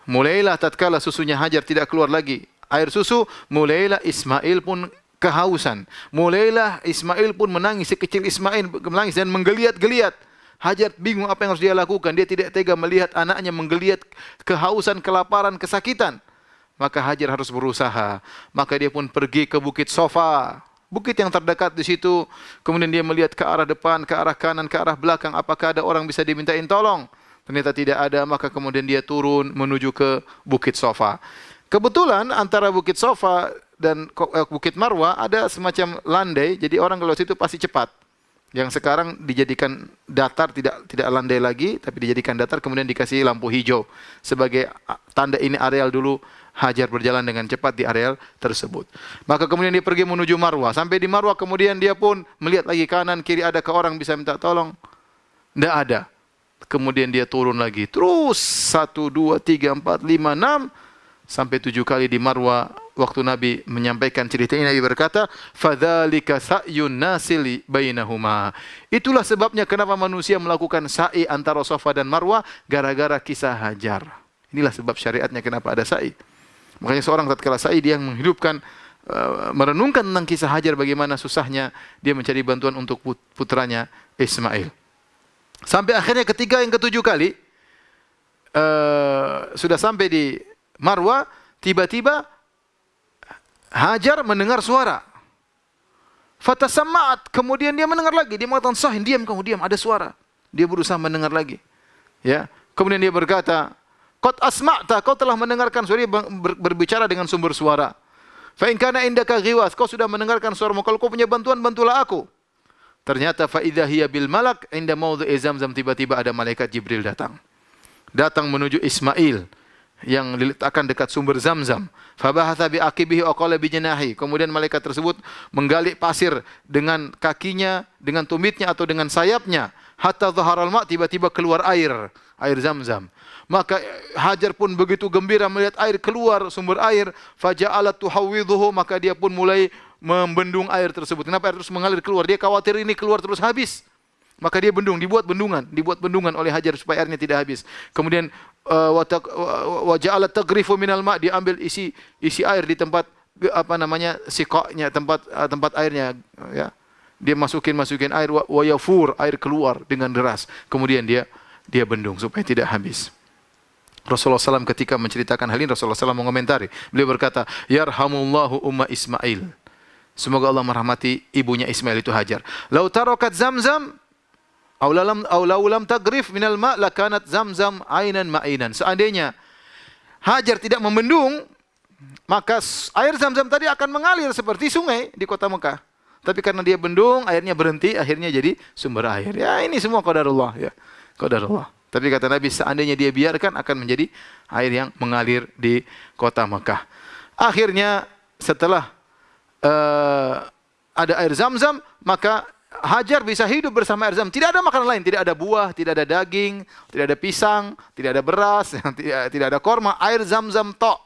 Mulailah tatkala susunya Hajar tidak keluar lagi, air susu, mulailah Ismail pun kehausan. Mulailah Ismail pun menangis, sekecil Ismail menangis dan menggeliat-geliat. Hajar bingung apa yang harus dia lakukan. Dia tidak tega melihat anaknya menggeliat kehausan, kelaparan, kesakitan. Maka Hajar harus berusaha. Maka dia pun pergi ke Bukit Sofa. Bukit yang terdekat di situ. Kemudian dia melihat ke arah depan, ke arah kanan, ke arah belakang. Apakah ada orang bisa dimintain tolong? Ternyata tidak ada. Maka kemudian dia turun menuju ke Bukit Sofa. Kebetulan antara Bukit Sofa dan Bukit Marwah ada semacam landai. Jadi orang kalau situ pasti cepat. Yang sekarang dijadikan datar, tidak landai lagi, tapi dijadikan datar, kemudian dikasih lampu hijau sebagai tanda ini areal dulu Hajar berjalan dengan cepat di areal tersebut. Maka kemudian dia pergi menuju Marwah. Sampai di Marwah kemudian dia pun melihat lagi kanan kiri, adakah orang bisa minta tolong? Tidak ada. Kemudian dia turun lagi. Terus 1, 2, 3, 4, 5, 6 sampai 7 kali di Marwah. Waktu Nabi menyampaikan cerita ini, Nabi berkata, "Fadzalika sa'yun nasili bainahuma." Itulah sebabnya kenapa manusia melakukan sa'i antara Safa dan Marwah, gara-gara kisah Hajar. Inilah sebab syariatnya kenapa ada sa'i. Makanya seorang tatkala sa'i dia menghidupkan, merenungkan tentang kisah Hajar, bagaimana susahnya dia mencari bantuan untuk putranya Ismail. Sampai akhirnya ketiga yang ketujuh kali sudah sampai di Marwah, tiba-tiba Hajar mendengar suara. Fatasamma'at, kemudian dia mendengar lagi. Dia mengatakan, "Sahin, diam kamu, diam, ada suara." Dia berusaha mendengar lagi. Ya, kemudian dia berkata, "Qad asma'ta, kau telah mendengarkan suara." Dia berbicara dengan sumber suara. "Fa in kana indaka ghiwas, kau sudah mendengarkan suaramu. Kalau kau punya bantuan, bantulah aku." Ternyata fa idza hiya bil malak inda maudhi'i Zamzam, tiba-tiba ada malaikat Jibril datang. Datang menuju Ismail yang diletakkan dekat sumber Zamzam. Fabahatha bi aqibihi wa qala bi janahi. Kemudian malaikat tersebut menggali pasir dengan kakinya, dengan tumitnya atau dengan sayapnya. Hatta dhaharal ma', tiba-tiba keluar air Zamzam. Maka Hajar pun begitu gembira melihat air keluar, sumber air. Faja'alat tuhawwidhuhu, maka dia pun mulai membendung air tersebut. Kenapa air terus mengalir keluar? Dia khawatir ini keluar terus habis. Maka dia dibuat bendungan oleh Hajar supaya airnya tidak habis. Kemudian wa ja'alat taghrifu minal ma', dia ambil isi air di tempat siqanya, tempat airnya, ya. Dia masukin air, wa yafur, air keluar dengan deras. Kemudian dia bendung supaya tidak habis. Rasulullah SAW ketika menceritakan hal ini, Rasulullah SAW mengomentari. Beliau berkata, "Yarhamullahu umma Ismail." Semoga Allah merahmati ibunya Ismail itu Hajar. "Lau tarakat Zamzam aw lam tagrif minal ma' lakanat Zamzam ainan ma'inan." Seandainya Hajar tidak membendung, maka air Zamzam tadi akan mengalir seperti sungai di kota Mekah. Tapi karena dia bendung, airnya berhenti, akhirnya jadi sumber air. Ya, ini semua qadarullah, ya. Qadarullah. Tapi kata Nabi, seandainya dia biarkan akan menjadi air yang mengalir di kota Mekah. Akhirnya setelah ada air Zamzam, maka Hajar bisa hidup bersama air Zamzam. Tidak ada makanan lain, tidak ada buah, tidak ada daging, tidak ada pisang, tidak ada beras, tidak ada korma, air Zamzam tok.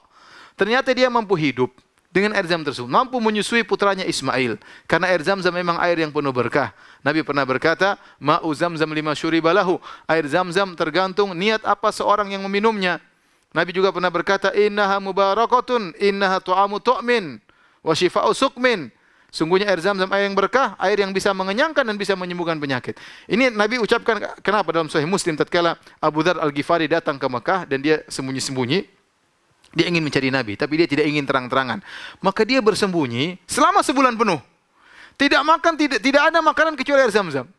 Ternyata dia mampu hidup dengan air Zamzam tersebut, mampu menyusui putranya Ismail. Karena air Zamzam memang air yang penuh berkah. Nabi pernah berkata, "Ma'u Zamzam lima syuribalahu." Air Zamzam tergantung niat apa seorang yang meminumnya. Nabi juga pernah berkata, "Innaha mubarakatun, innaha tu'amu tu'min, wa shifa'u suqmin." Sungguhnya air Zamzam air yang berkah, air yang bisa mengenyangkan dan bisa menyembuhkan penyakit. Ini Nabi ucapkan kenapa dalam Sahih Muslim tatkala Abu Dzar Al-Ghifari datang ke Mekah dan dia sembunyi-sembunyi. Dia ingin mencari Nabi, tapi dia tidak ingin terang-terangan. Maka dia bersembunyi selama sebulan penuh. Tidak makan, tidak ada makanan kecuali air Zamzam.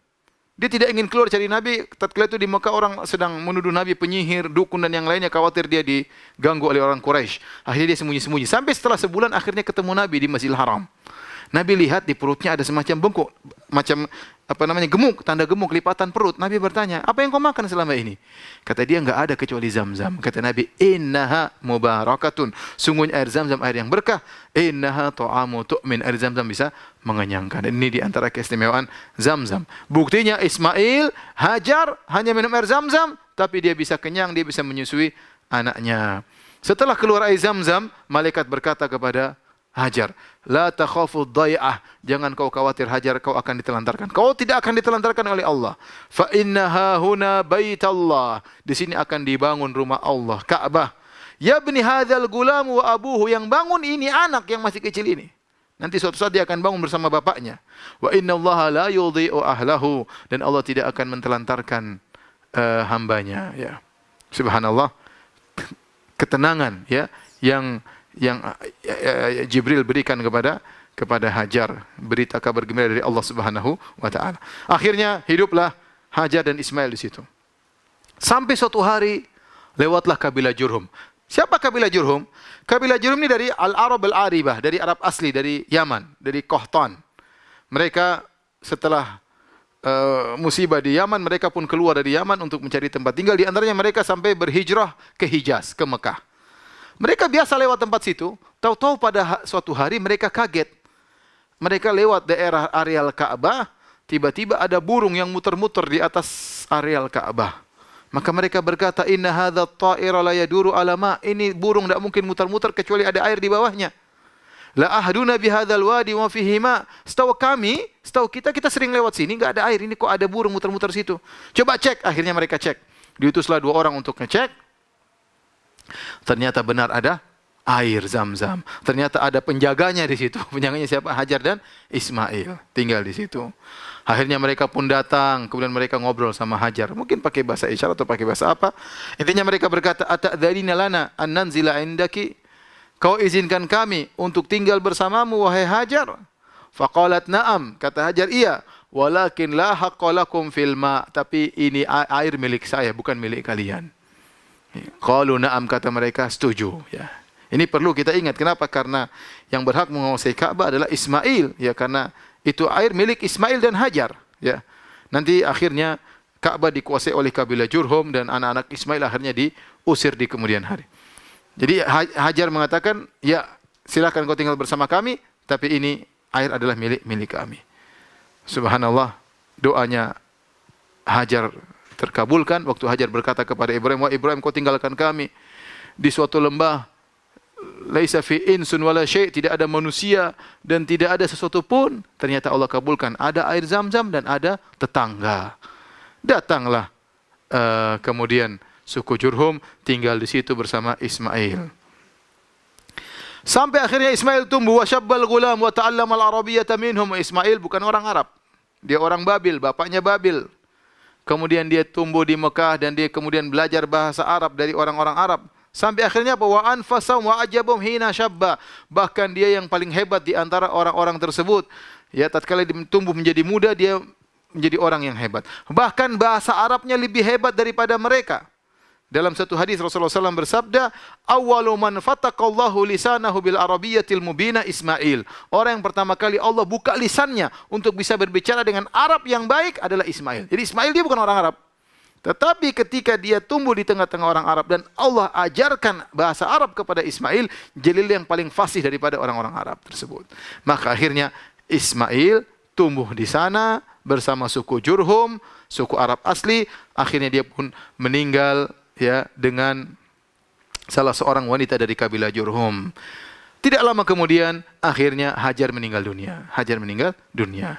Dia tidak ingin keluar cari Nabi. Tatkala itu di Mekah orang sedang menuduh Nabi penyihir, dukun dan yang lainnya, khawatir dia diganggu oleh orang Quraisy. Akhirnya dia sembunyi-sembunyi. Sampai setelah sebulan akhirnya ketemu Nabi di Masjidil Haram. Nabi lihat di perutnya ada semacam bengkok, macam gemuk, tanda gemuk, lipatan perut. Nabi bertanya, "Apa yang kau makan selama ini?" Kata dia, "Enggak ada kecuali Zamzam." Kata Nabi, "Innaha mubarakatun." Sungguhnya air Zamzam air yang berkah. "Innaha ta'amu tu'min." Air Zamzam bisa mengenyangkan. Dan ini di antara keistimewaan Zamzam. Buktinya Ismail, Hajar hanya minum air Zamzam, tapi dia bisa kenyang, dia bisa menyusui anaknya. Setelah keluar air Zamzam, malaikat berkata kepada Hajar, "La takhafu dhai'ah." Jangan kau khawatir Hajar, kau akan ditelantarkan. Kau tidak akan ditelantarkan oleh Allah. Fa innaha huna baitallah. Di sini akan dibangun rumah Allah, Ka'bah. Ya bni hadzal gulam wa abuhu, yang bangun ini anak yang masih kecil ini. Nanti suatu saat dia akan bangun bersama bapaknya. Wa innallaha la yudhi'u ahlahu, dan Allah tidak akan mentelantarkan hambanya, ya. Subhanallah. Ketenangan, ya, yang Jibril berikan kepada Hajar, berita kabar gembira dari Allah Subhanahu wa taala. Akhirnya hiduplah Hajar dan Ismail di situ. Sampai suatu hari lewatlah kabilah Jurhum. Siapa kabilah Jurhum? Kabilah Jurhum ini dari Al-Arab Al-Aribah, dari Arab asli, dari Yaman, dari Qahtan. Mereka setelah musibah di Yaman, mereka pun keluar dari Yaman untuk mencari tempat tinggal. Di antaranya mereka sampai berhijrah ke Hijaz, ke Mekah. Mereka biasa lewat tempat situ, tahu-tahu pada suatu hari mereka kaget. Mereka lewat daerah areal Ka'bah, tiba-tiba ada burung yang muter-muter di atas areal Ka'bah. Maka mereka berkata, inna hadza at-ta'ira la yaduru ala ma. Ini burung tidak mungkin muter-muter kecuali ada air di bawahnya. La ahduna bi hadzal wadi wa fihi ma. Setahu kita sering lewat sini, enggak ada air. Ini kok ada burung muter-muter situ. Coba cek. Akhirnya mereka cek. Diutuslah 2 orang untuk ngecek. Ternyata benar ada air Zam-Zam. Ternyata ada penjaganya di situ. Penjaganya siapa? Hajar dan Ismail tinggal di situ. Akhirnya mereka pun datang, kemudian mereka ngobrol sama Hajar. Mungkin pakai bahasa isyarat atau pakai bahasa apa. Intinya mereka berkata, "Ata'dzalina lana an nanzila indaki?" Kau izinkan kami untuk tinggal bersamamu wahai Hajar? Faqalat na'am, kata Hajar, iya. Walakin la haqqa lakum fil ma, tapi ini air milik saya, bukan milik kalian. Qalu na'am, kata mereka, setuju, ya. Ini perlu kita ingat. Kenapa? Karena yang berhak menguasai Ka'bah adalah Ismail, ya, karena itu air milik Ismail dan Hajar, ya. Nanti akhirnya Ka'bah dikuasai oleh kabilah Jurhum dan anak-anak Ismail akhirnya diusir di kemudian hari. Jadi Hajar mengatakan, ya, silakan kau tinggal bersama kami, tapi ini air adalah milik kami. Subhanallah, doanya Hajar terkabulkan waktu Hajar berkata kepada Ibrahim, wah Ibrahim, kau tinggalkan kami di suatu lembah, laisa fi insun wala syai', tidak ada manusia dan tidak ada sesuatu pun. Ternyata Allah kabulkan, ada air Zam-Zam dan ada tetangga. Datanglah kemudian suku Jurhum tinggal di situ bersama Ismail. Sampai akhirnya Ismail tumbuh, wa syabbal gulam wa ta'allama al-arabiyyata minhum. Ismail bukan orang Arab, dia orang Babil, bapaknya Babil. Kemudian dia tumbuh di Mekah dan dia kemudian belajar bahasa Arab dari orang-orang Arab. Sampai akhirnya apa? Wa anfasahum wa ajabum hina syabba. Bahkan dia yang paling hebat di antara orang-orang tersebut. Ya, tatkala dia tumbuh menjadi muda, dia menjadi orang yang hebat. Bahkan bahasa Arabnya lebih hebat daripada mereka. Dalam satu hadis Rasulullah SAW bersabda, "Awwalu man fataqallahu lisanahu bil arabiyyatil mubina Ismail." Orang yang pertama kali Allah buka lisannya untuk bisa berbicara dengan Arab yang baik adalah Ismail. Jadi Ismail dia bukan orang Arab. Tetapi ketika dia tumbuh di tengah-tengah orang Arab dan Allah ajarkan bahasa Arab kepada Ismail, jalil yang paling fasih daripada orang-orang Arab tersebut. Maka akhirnya Ismail tumbuh di sana bersama suku Jurhum, suku Arab asli. Akhirnya dia pun meninggal, ya, dengan salah seorang wanita dari kabilah Jurhum. Tidak lama kemudian akhirnya Hajar meninggal dunia. Hajar meninggal dunia.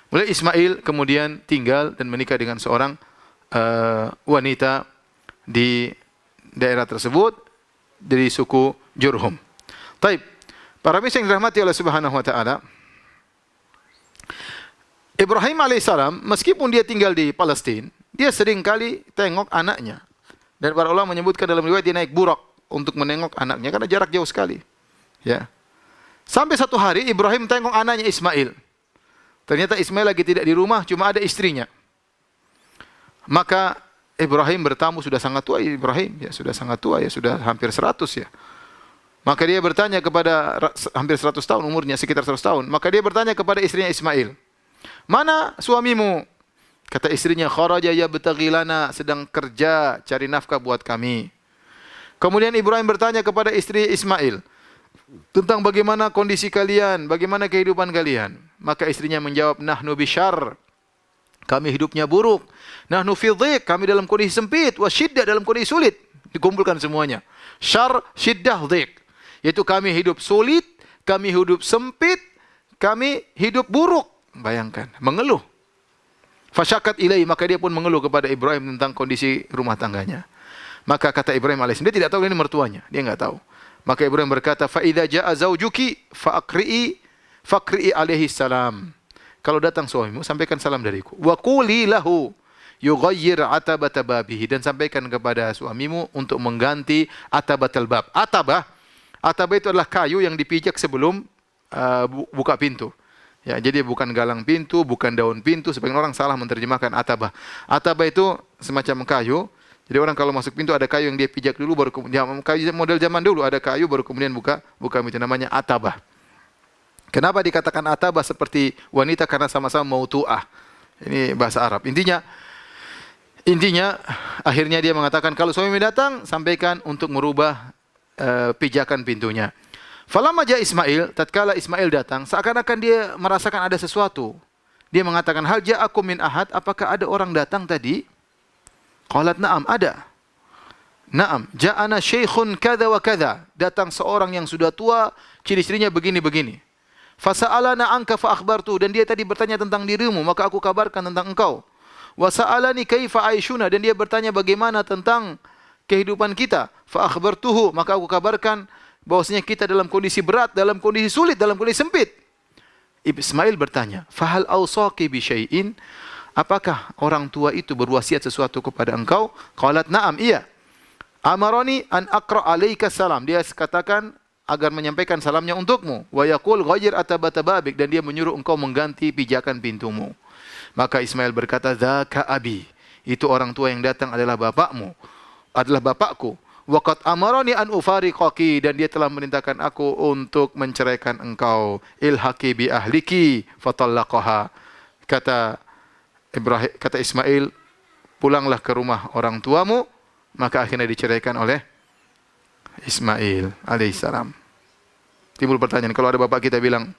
Mulai Ismail kemudian tinggal dan menikah dengan seorang wanita di daerah tersebut dari suku Jurhum. Taib. Para misal yang dirahmati oleh Subhanahu wa taala, Ibrahim alaihissalam meskipun dia tinggal di Palestina, dia sering kali tengok anaknya. Dan para ulama menyebutkan dalam riwayat dia naik burak untuk menengok anaknya karena jarak jauh sekali. Ya. Sampai satu hari Ibrahim tengok anaknya Ismail. Ternyata Ismail lagi tidak di rumah, cuma ada istrinya. Maka Ibrahim bertamu, sudah sangat tua Ibrahim, ya sudah sangat tua, ya sudah hampir 100 ya. Maka dia bertanya kepada, hampir 100 tahun umurnya, sekitar 100 tahun. Maka dia bertanya kepada istrinya Ismail, "Mana suamimu?" Kata istrinya, "Kharaja yabtaghi lana," sedang kerja cari nafkah buat kami. Kemudian Ibrahim bertanya kepada istri Ismail tentang bagaimana kondisi kalian, bagaimana kehidupan kalian. Maka istrinya menjawab, "Nahnu bisyarr," kami hidupnya buruk. "Nahnu fi dhiq," kami dalam kondisi sempit. "Wa syiddah," dalam kondisi sulit. Dikumpulkan semuanya. Syarr, syiddah, dhiq. Yaitu kami hidup sulit, kami hidup sempit, kami hidup buruk. Bayangkan, mengeluh. Fasyakat ilai, maka dia pun mengeluh kepada Ibrahim tentang kondisi rumah tangganya. Maka kata Ibrahim alaihissalam, dia tidak tahu ini mertuanya, dia enggak tahu. Maka Ibrahim berkata, "Fa idza jaa zaujuki faqri'i alaihi salam." Kalau datang suamimu, sampaikan salam dariku. Wa quli lahu yughayyir atabata babihi, dan sampaikan kepada suamimu untuk mengganti atabatal bab. Atabah itu adalah kayu yang dipijak sebelum buka pintu. Ya, jadi bukan galang pintu, bukan daun pintu. Sebagian orang salah menerjemahkan atabah. Atabah itu semacam kayu. Jadi orang kalau masuk pintu ada kayu yang dia pijak dulu, baru kemudian kayu model zaman dulu ada kayu baru kemudian buka pintu, namanya atabah. Kenapa dikatakan atabah seperti wanita? Karena sama-sama mautu'ah. Ini bahasa Arab. Intinya akhirnya dia mengatakan kalau suami datang sampaikan untuk merubah pijakan pintunya. Falamma ja Ismail, tatkala Ismail datang, seakan-akan dia merasakan ada sesuatu. Dia mengatakan, hal ja'akum min ahad, apakah ada orang datang tadi? Qalat na'am, ada. Na'am, ja'ana syekhun kada wa kada. Datang seorang yang sudah tua, ciri-cirinya begini-begini. Fasa'alana anka fa akhbartu, dan dia tadi bertanya tentang dirimu, maka aku kabarkan tentang engkau. Wa sa'alani kaifa aishuna, dan dia bertanya bagaimana tentang kehidupan kita. Fa akhbartuhu, maka aku kabarkan bahwasanya kita dalam kondisi berat, dalam kondisi sulit, dalam kondisi sempit. Ismail bertanya, "Fahal awsaqi bi syai'in?" Apakah orang tua itu berwasiat sesuatu kepada engkau? Qalat na'am, iya. Amarani an aqra alaika salam. Dia katakan agar menyampaikan salamnya untukmu. Wa yaqul ghayyir atabata babik, dan dia menyuruh engkau mengganti pijakan pintumu. Maka Ismail berkata, "Dzaka abi." Itu orang tua yang datang adalah bapakmu, adalah bapakku. Wa qad amarani an ufariqaki, dan dia telah memerintahkan aku untuk menceraikan engkau. Ilhaqi bi ahliki fatallaqaha. Kata Ismail, pulanglah ke rumah orang tuamu, maka akhirnya diceraikan oleh Ismail alaihissalam. Timbul pertanyaan, kalau ada bapak kita bilang,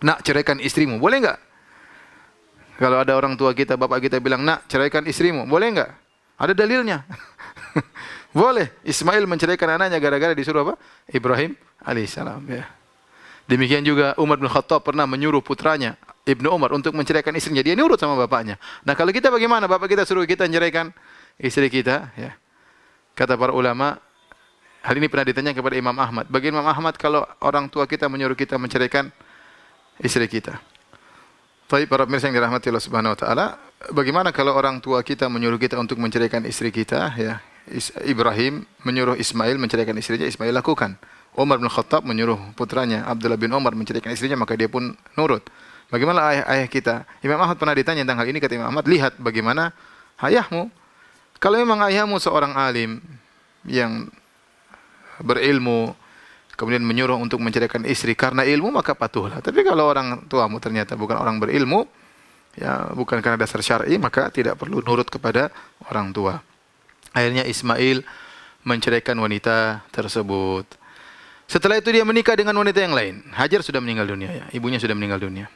"Nak, ceraikan istrimu," boleh enggak? Kalau ada orang tua kita, bapak kita bilang, "Nak, ceraikan istrimu," boleh enggak? Ada dalilnya. Boleh. Ismail menceraikan anaknya gara-gara disuruh apa? Ibrahim alaihissalam. Ya. Demikian juga Umar bin Khattab pernah menyuruh putranya Ibnu Umar untuk menceraikan istrinya. Dia nurut sama bapaknya. Nah, kalau kita bagaimana? Bapak kita suruh kita menceraikan istri kita. Ya. Kata para ulama, hal ini pernah ditanya kepada Imam Ahmad. Bagi Imam Ahmad kalau orang tua kita menyuruh kita menceraikan istri kita. Tapi para pemirsa yang dirahmati Allah Subhanahu Wa Taala, bagaimana kalau orang tua kita menyuruh kita untuk menceraikan istri kita? Ya. Ibrahim menyuruh Ismail menceraikan istrinya, Ismail lakukan. Umar bin Khattab menyuruh putranya Abdullah bin Umar menceraikan istrinya, maka dia pun nurut. Bagaimana ayah kita? Imam Ahmad pernah ditanya tentang hal ini, kata Imam Ahmad, lihat bagaimana ayahmu. Kalau memang ayahmu seorang alim yang berilmu, kemudian menyuruh untuk menceraikan istri karena ilmu, maka patuhlah. Tapi kalau orang tuamu ternyata bukan orang berilmu, ya bukan karena dasar syar'i, maka tidak perlu nurut kepada orang tua. Akhirnya Ismail menceraikan wanita tersebut. Setelah itu dia menikah dengan wanita yang lain. Hajar sudah meninggal dunia, ya. Ibunya sudah meninggal dunia.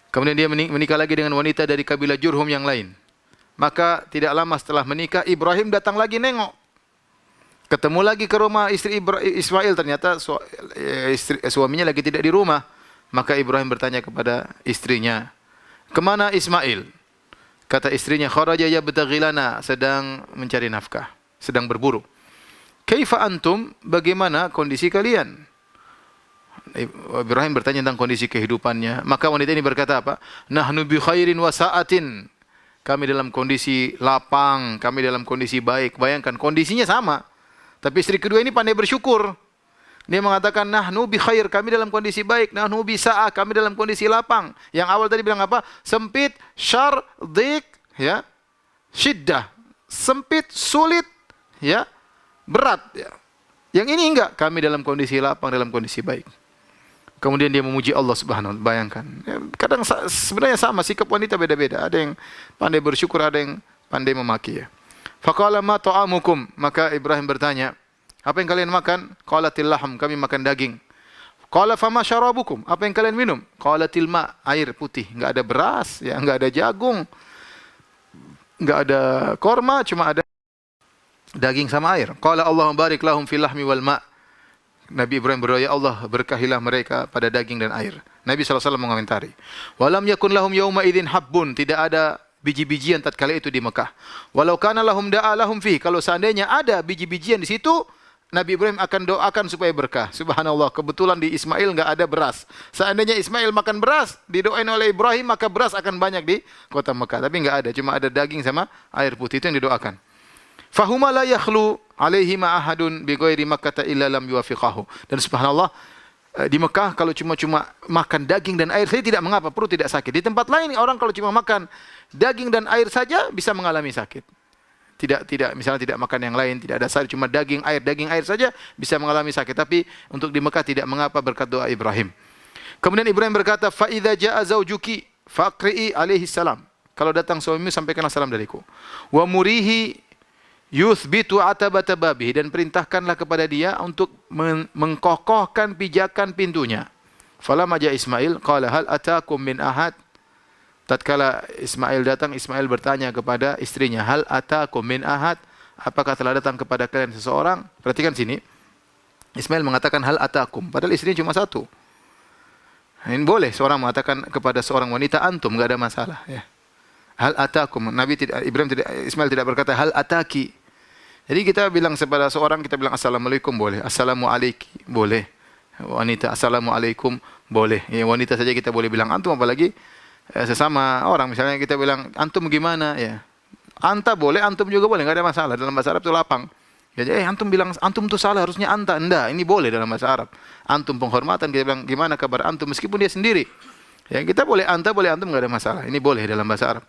Kemudian dia menikah lagi dengan wanita dari kabilah Jurhum yang lain. Maka tidak lama setelah menikah, Ibrahim datang lagi nengok. Ketemu lagi ke rumah istri Ismail, ternyata suaminya lagi tidak di rumah. Maka Ibrahim bertanya kepada istrinya, "Kemana Ismail?" Kata istrinya, "Kharaja yabtaghi lana," sedang mencari nafkah, sedang berburu. "Kaifa antum?" Bagaimana kondisi kalian? Ibrahim bertanya tentang kondisi kehidupannya. Maka wanita ini berkata apa? "Nahnu bi khairin wa sa'atin." Kami dalam kondisi lapang, kami dalam kondisi baik. Bayangkan kondisinya sama. Tapi istri kedua ini pandai bersyukur. Dia mengatakan, "Nahnu bi khair," kami dalam kondisi baik. "Nahnu bi sa'ah," kami dalam kondisi lapang. Yang awal tadi bilang apa? Sempit, syar, dhiq, ya. Syiddah. Sempit, sulit, ya. Berat, ya. Yang ini enggak, kami dalam kondisi lapang, dalam kondisi baik. Kemudian dia memuji Allah Subhanahu wa taala. Bayangkan. Ya, kadang sebenarnya sama, sikap wanita beda-beda. Ada yang pandai bersyukur, ada yang pandai memaki, ya. Faqala ma ta'amukum, maka Ibrahim bertanya, "Apa yang kalian makan?" Qalatil lahm, kami makan daging. Qala fama syarabukum, apa yang kalian minum? Qalatil ma, air putih, enggak ada beras, ya, enggak ada jagung, enggak ada korma, cuma ada daging sama air. Qala Allahumma barik lahum fil lahmi wal ma. Nabi Ibrahim berdoa, "Ya Allah, berkahilah mereka pada daging dan air." Nabi SAW mengomentari, "Walam yakun lahum yawma idzin habbun," tidak ada biji-bijian tatkala itu di Mekah. Walau kana lahum da'a lahum fi, kalau seandainya ada biji-bijian di situ, Nabi Ibrahim akan doakan supaya berkah. Subhanallah, kebetulan di Ismail enggak ada beras. Seandainya Ismail makan beras, didoain oleh Ibrahim, maka beras akan banyak di kota Mekah. Tapi enggak ada, cuma ada daging sama air putih, itu yang didoakan. Fahuma la yakhlu alaihima ahadun bi ghairi Makkah illa lam yuwafiqahu. Dan subhanallah, di Mekah kalau cuma makan daging dan air saja tidak mengapa, perut tidak sakit. Di tempat lain orang kalau cuma makan daging dan air saja bisa mengalami sakit. Tidak misalnya tidak makan yang lain, tidak ada sayur, cuma daging air saja bisa mengalami sakit. Tapi untuk di Mekah tidak mengapa berkat doa Ibrahim. Kemudian Ibrahim berkata, "Fa idza jaa zaujuki faqri'i alaihi salam." Kalau datang suamimu sampaikanlah salam dariku. Wa murihi yuthbitu atabata babihi, dan perintahkanlah kepada dia untuk mengkokohkan pijakan pintunya. Falamma jaa Ismail qala hal atakum min ahad. Tatkala Ismail datang, Ismail bertanya kepada istrinya, hal atakum min ahad, apakah telah datang kepada kalian seseorang? Perhatikan sini. Ismail mengatakan hal atakum, padahal istrinya cuma satu. Ini boleh seorang mengatakan kepada seorang wanita antum, enggak ada masalah, ya. Hal atakum. Ismail tidak berkata hal ataki. Jadi kita bilang kepada seorang, kita bilang assalamualaikum boleh, assalamualaikum boleh. Wanita assalamualaikum boleh. Ya, wanita saja kita boleh bilang antum, apalagi sesama orang. Misalnya kita bilang antum gimana, ya. Anta boleh, antum juga boleh, enggak ada masalah. Dalam bahasa Arab itu lapang. Ya, antum bilang antum itu salah, harusnya anta. Enggak, ini boleh dalam bahasa Arab. Antum penghormatan, kita bilang gimana kabar antum meskipun dia sendiri. Ya, kita boleh anta, boleh antum, enggak ada masalah. Ini boleh dalam bahasa Arab.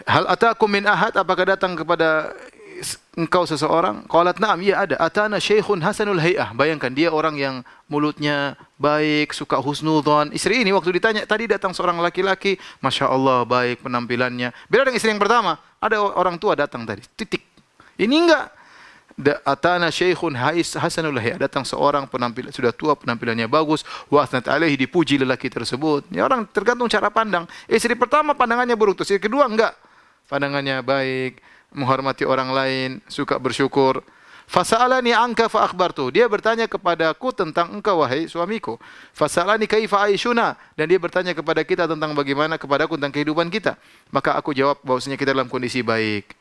Hal atakum min ahad, apakah datang kepada engkau seseorang? Qalat na'am, iya ada. Atana syekhun hasanul hay'ah. Bayangkan dia orang yang mulutnya baik, suka husnudzon. Istri ini waktu ditanya, tadi datang seorang laki-laki, Masya Allah baik penampilannya. Beda dengan istri yang pertama, ada orang tua datang tadi, titik. Ini enggak. Atana syekhun hasanul hay'ah, datang seorang penampilan sudah tua, penampilannya bagus, wa asnat alaihi, dipuji lelaki tersebut. Ya, orang tergantung cara pandang. Istri pertama pandangannya buruk, terus istri kedua enggak. Pandangannya baik, menghormati orang lain, suka bersyukur. Fasa'alani anka fa akhbartu. Dia bertanya kepadaku tentang engkau wahai suamiku. Fasa'alani kaifa aishuna, dan dia bertanya kepada kita tentang bagaimana kepadaku tentang kehidupan kita. Maka aku jawab bahwasanya kita dalam kondisi baik.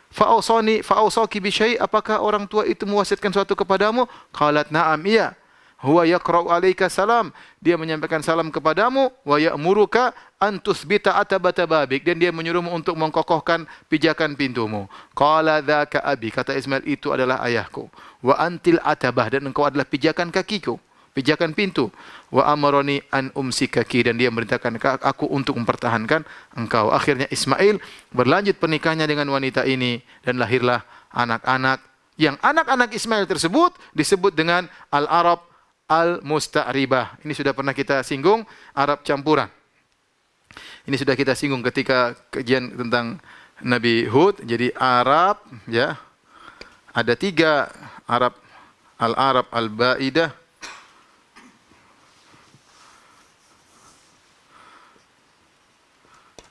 Fa'awsaki bi syai', apakah orang tua itu mewasiatkan sesuatu kepadamu? Qalat na'am, iya. Huwa yaqra'u 'alaika salam, dia menyampaikan salam kepadamu, wa ya'muruka an tuthbita atabata babik, dan dia menyuruhmu untuk mengkokohkan pijakan pintumu. Qala dzaka abi, kata Ismail, itu adalah ayahku. Wa antil atabah, dan engkau adalah pijakan kakiku, pijakan pintu. Wa amaroni an umsikaki, dan dia memerintahkan aku untuk mempertahankan engkau. Akhirnya Ismail berlanjut pernikahannya dengan wanita ini, dan lahirlah anak-anak, yang anak-anak Ismail tersebut disebut dengan Al-Arab Al-Musta'ribah. Ini sudah pernah kita singgung, Arab campuran. Ini sudah kita singgung ketika kajian tentang Nabi Hud. Jadi Arab, ya, ada 3 Arab. Al-Arab Al-Ba'idah,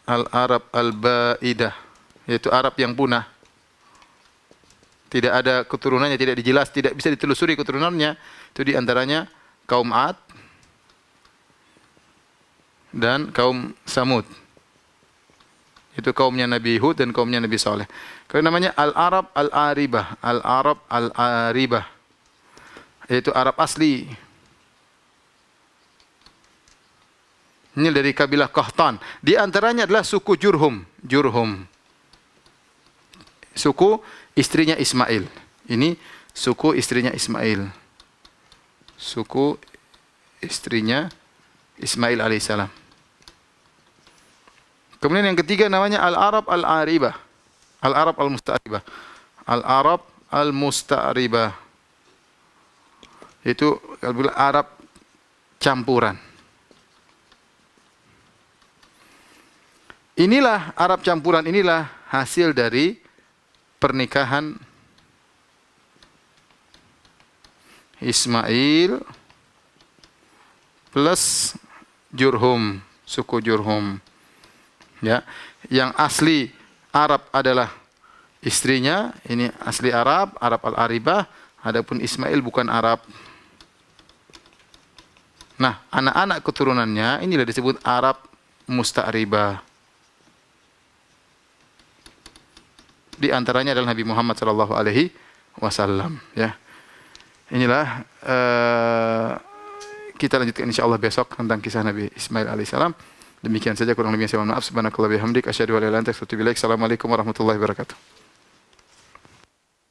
Al-Arab Al-Ba'idah, yaitu Arab yang punah. Tidak ada keturunannya, tidak dijelas, tidak bisa ditelusuri keturunannya. Itu diantaranya kaum Ad dan kaum Samud. Itu kaumnya Nabi Hud dan kaumnya Nabi Saleh. Kalau namanya Al-Arab Al-Aribah, Al-Arab Al-Aribah, yaitu Arab asli. Ini dari kabilah Qahtan. Di antaranya adalah suku Jurhum. Jurhum, suku istrinya Ismail. Ini suku istrinya Ismail. Suku istrinya Ismail alaihissalam. Kemudian yang ketiga namanya Al-Arab Al-Aribah. Al-Arab Al-Musta'ribah. Al-Arab Al-Musta'ribah. Itu Arab campuran. Inilah Arab campuran, inilah hasil dari pernikahan Ismail plus Jurhum, suku Jurhum. Ya, yang asli Arab adalah istrinya, ini asli Arab, Arab Al-Aribah, adapun Ismail bukan Arab. Nah, anak-anak keturunannya inilah disebut Arab Musta'ribah. di antaranya adalah Nabi Muhammad sallallahu alaihi wasallam, ya. Inilah kita lanjutkan insyaallah besok tentang kisah Nabi Ismail alaihissalam. Demikian saja, kurang lebihnya saya mohon maaf. Subhanakallah bihamdik asyhadu an la ilaha illa anta astaghfiruka wa atubu ilaik. Assalamualaikum warahmatullahi wabarakatuh.